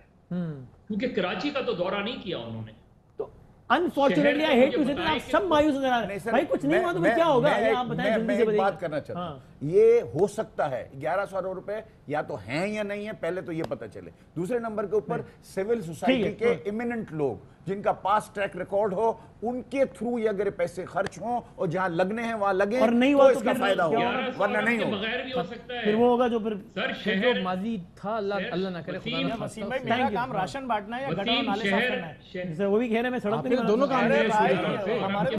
کیونکہ کراچی کا تو دورہ نہیں کیا انہوں نے. تو انفارچونیٹلی آئی ہیٹ ٹو سے آپ سب مایوس نظر آ رہے ہیں. بھائی کچھ نہیں ہوا تو پھر کیا ہوگا؟ آپ بتائیں جلدی سے. میں ایک بات کرنا چاہتا ہوں, یہ ہو سکتا ہے 1100 ارب روپے یا تو ہیں یا نہیں ہیں, پہلے تو یہ پتہ چلے. دوسرے نمبر کے اوپر سول سوسائٹی کے ایمیننٹ لوگ جن کا پاس ٹریک ریکارڈ ہو ان کے تھرو یہ اگر پیسے خرچ ہوں اور جہاں لگنے ہیں وہاں لگیں اور نہیں تو ہوا اس کا فائدہ ہوگا، ورنہ نہیں ہوگا۔ بغیر بھی ہو سکتا ہے، پھر وہ ہوگا جو پھر جو ماضی تھا اللہ نہ کرے خدا نہ وسیم بھائی میرا کام راشن بانٹنا ہے یا گٹر اور نالے صاف کرنا ہے؟ وہ بھی کہہ رہے ہیں میں سڑک پہ نہیں دونوں کام ارے بھائی ہمارے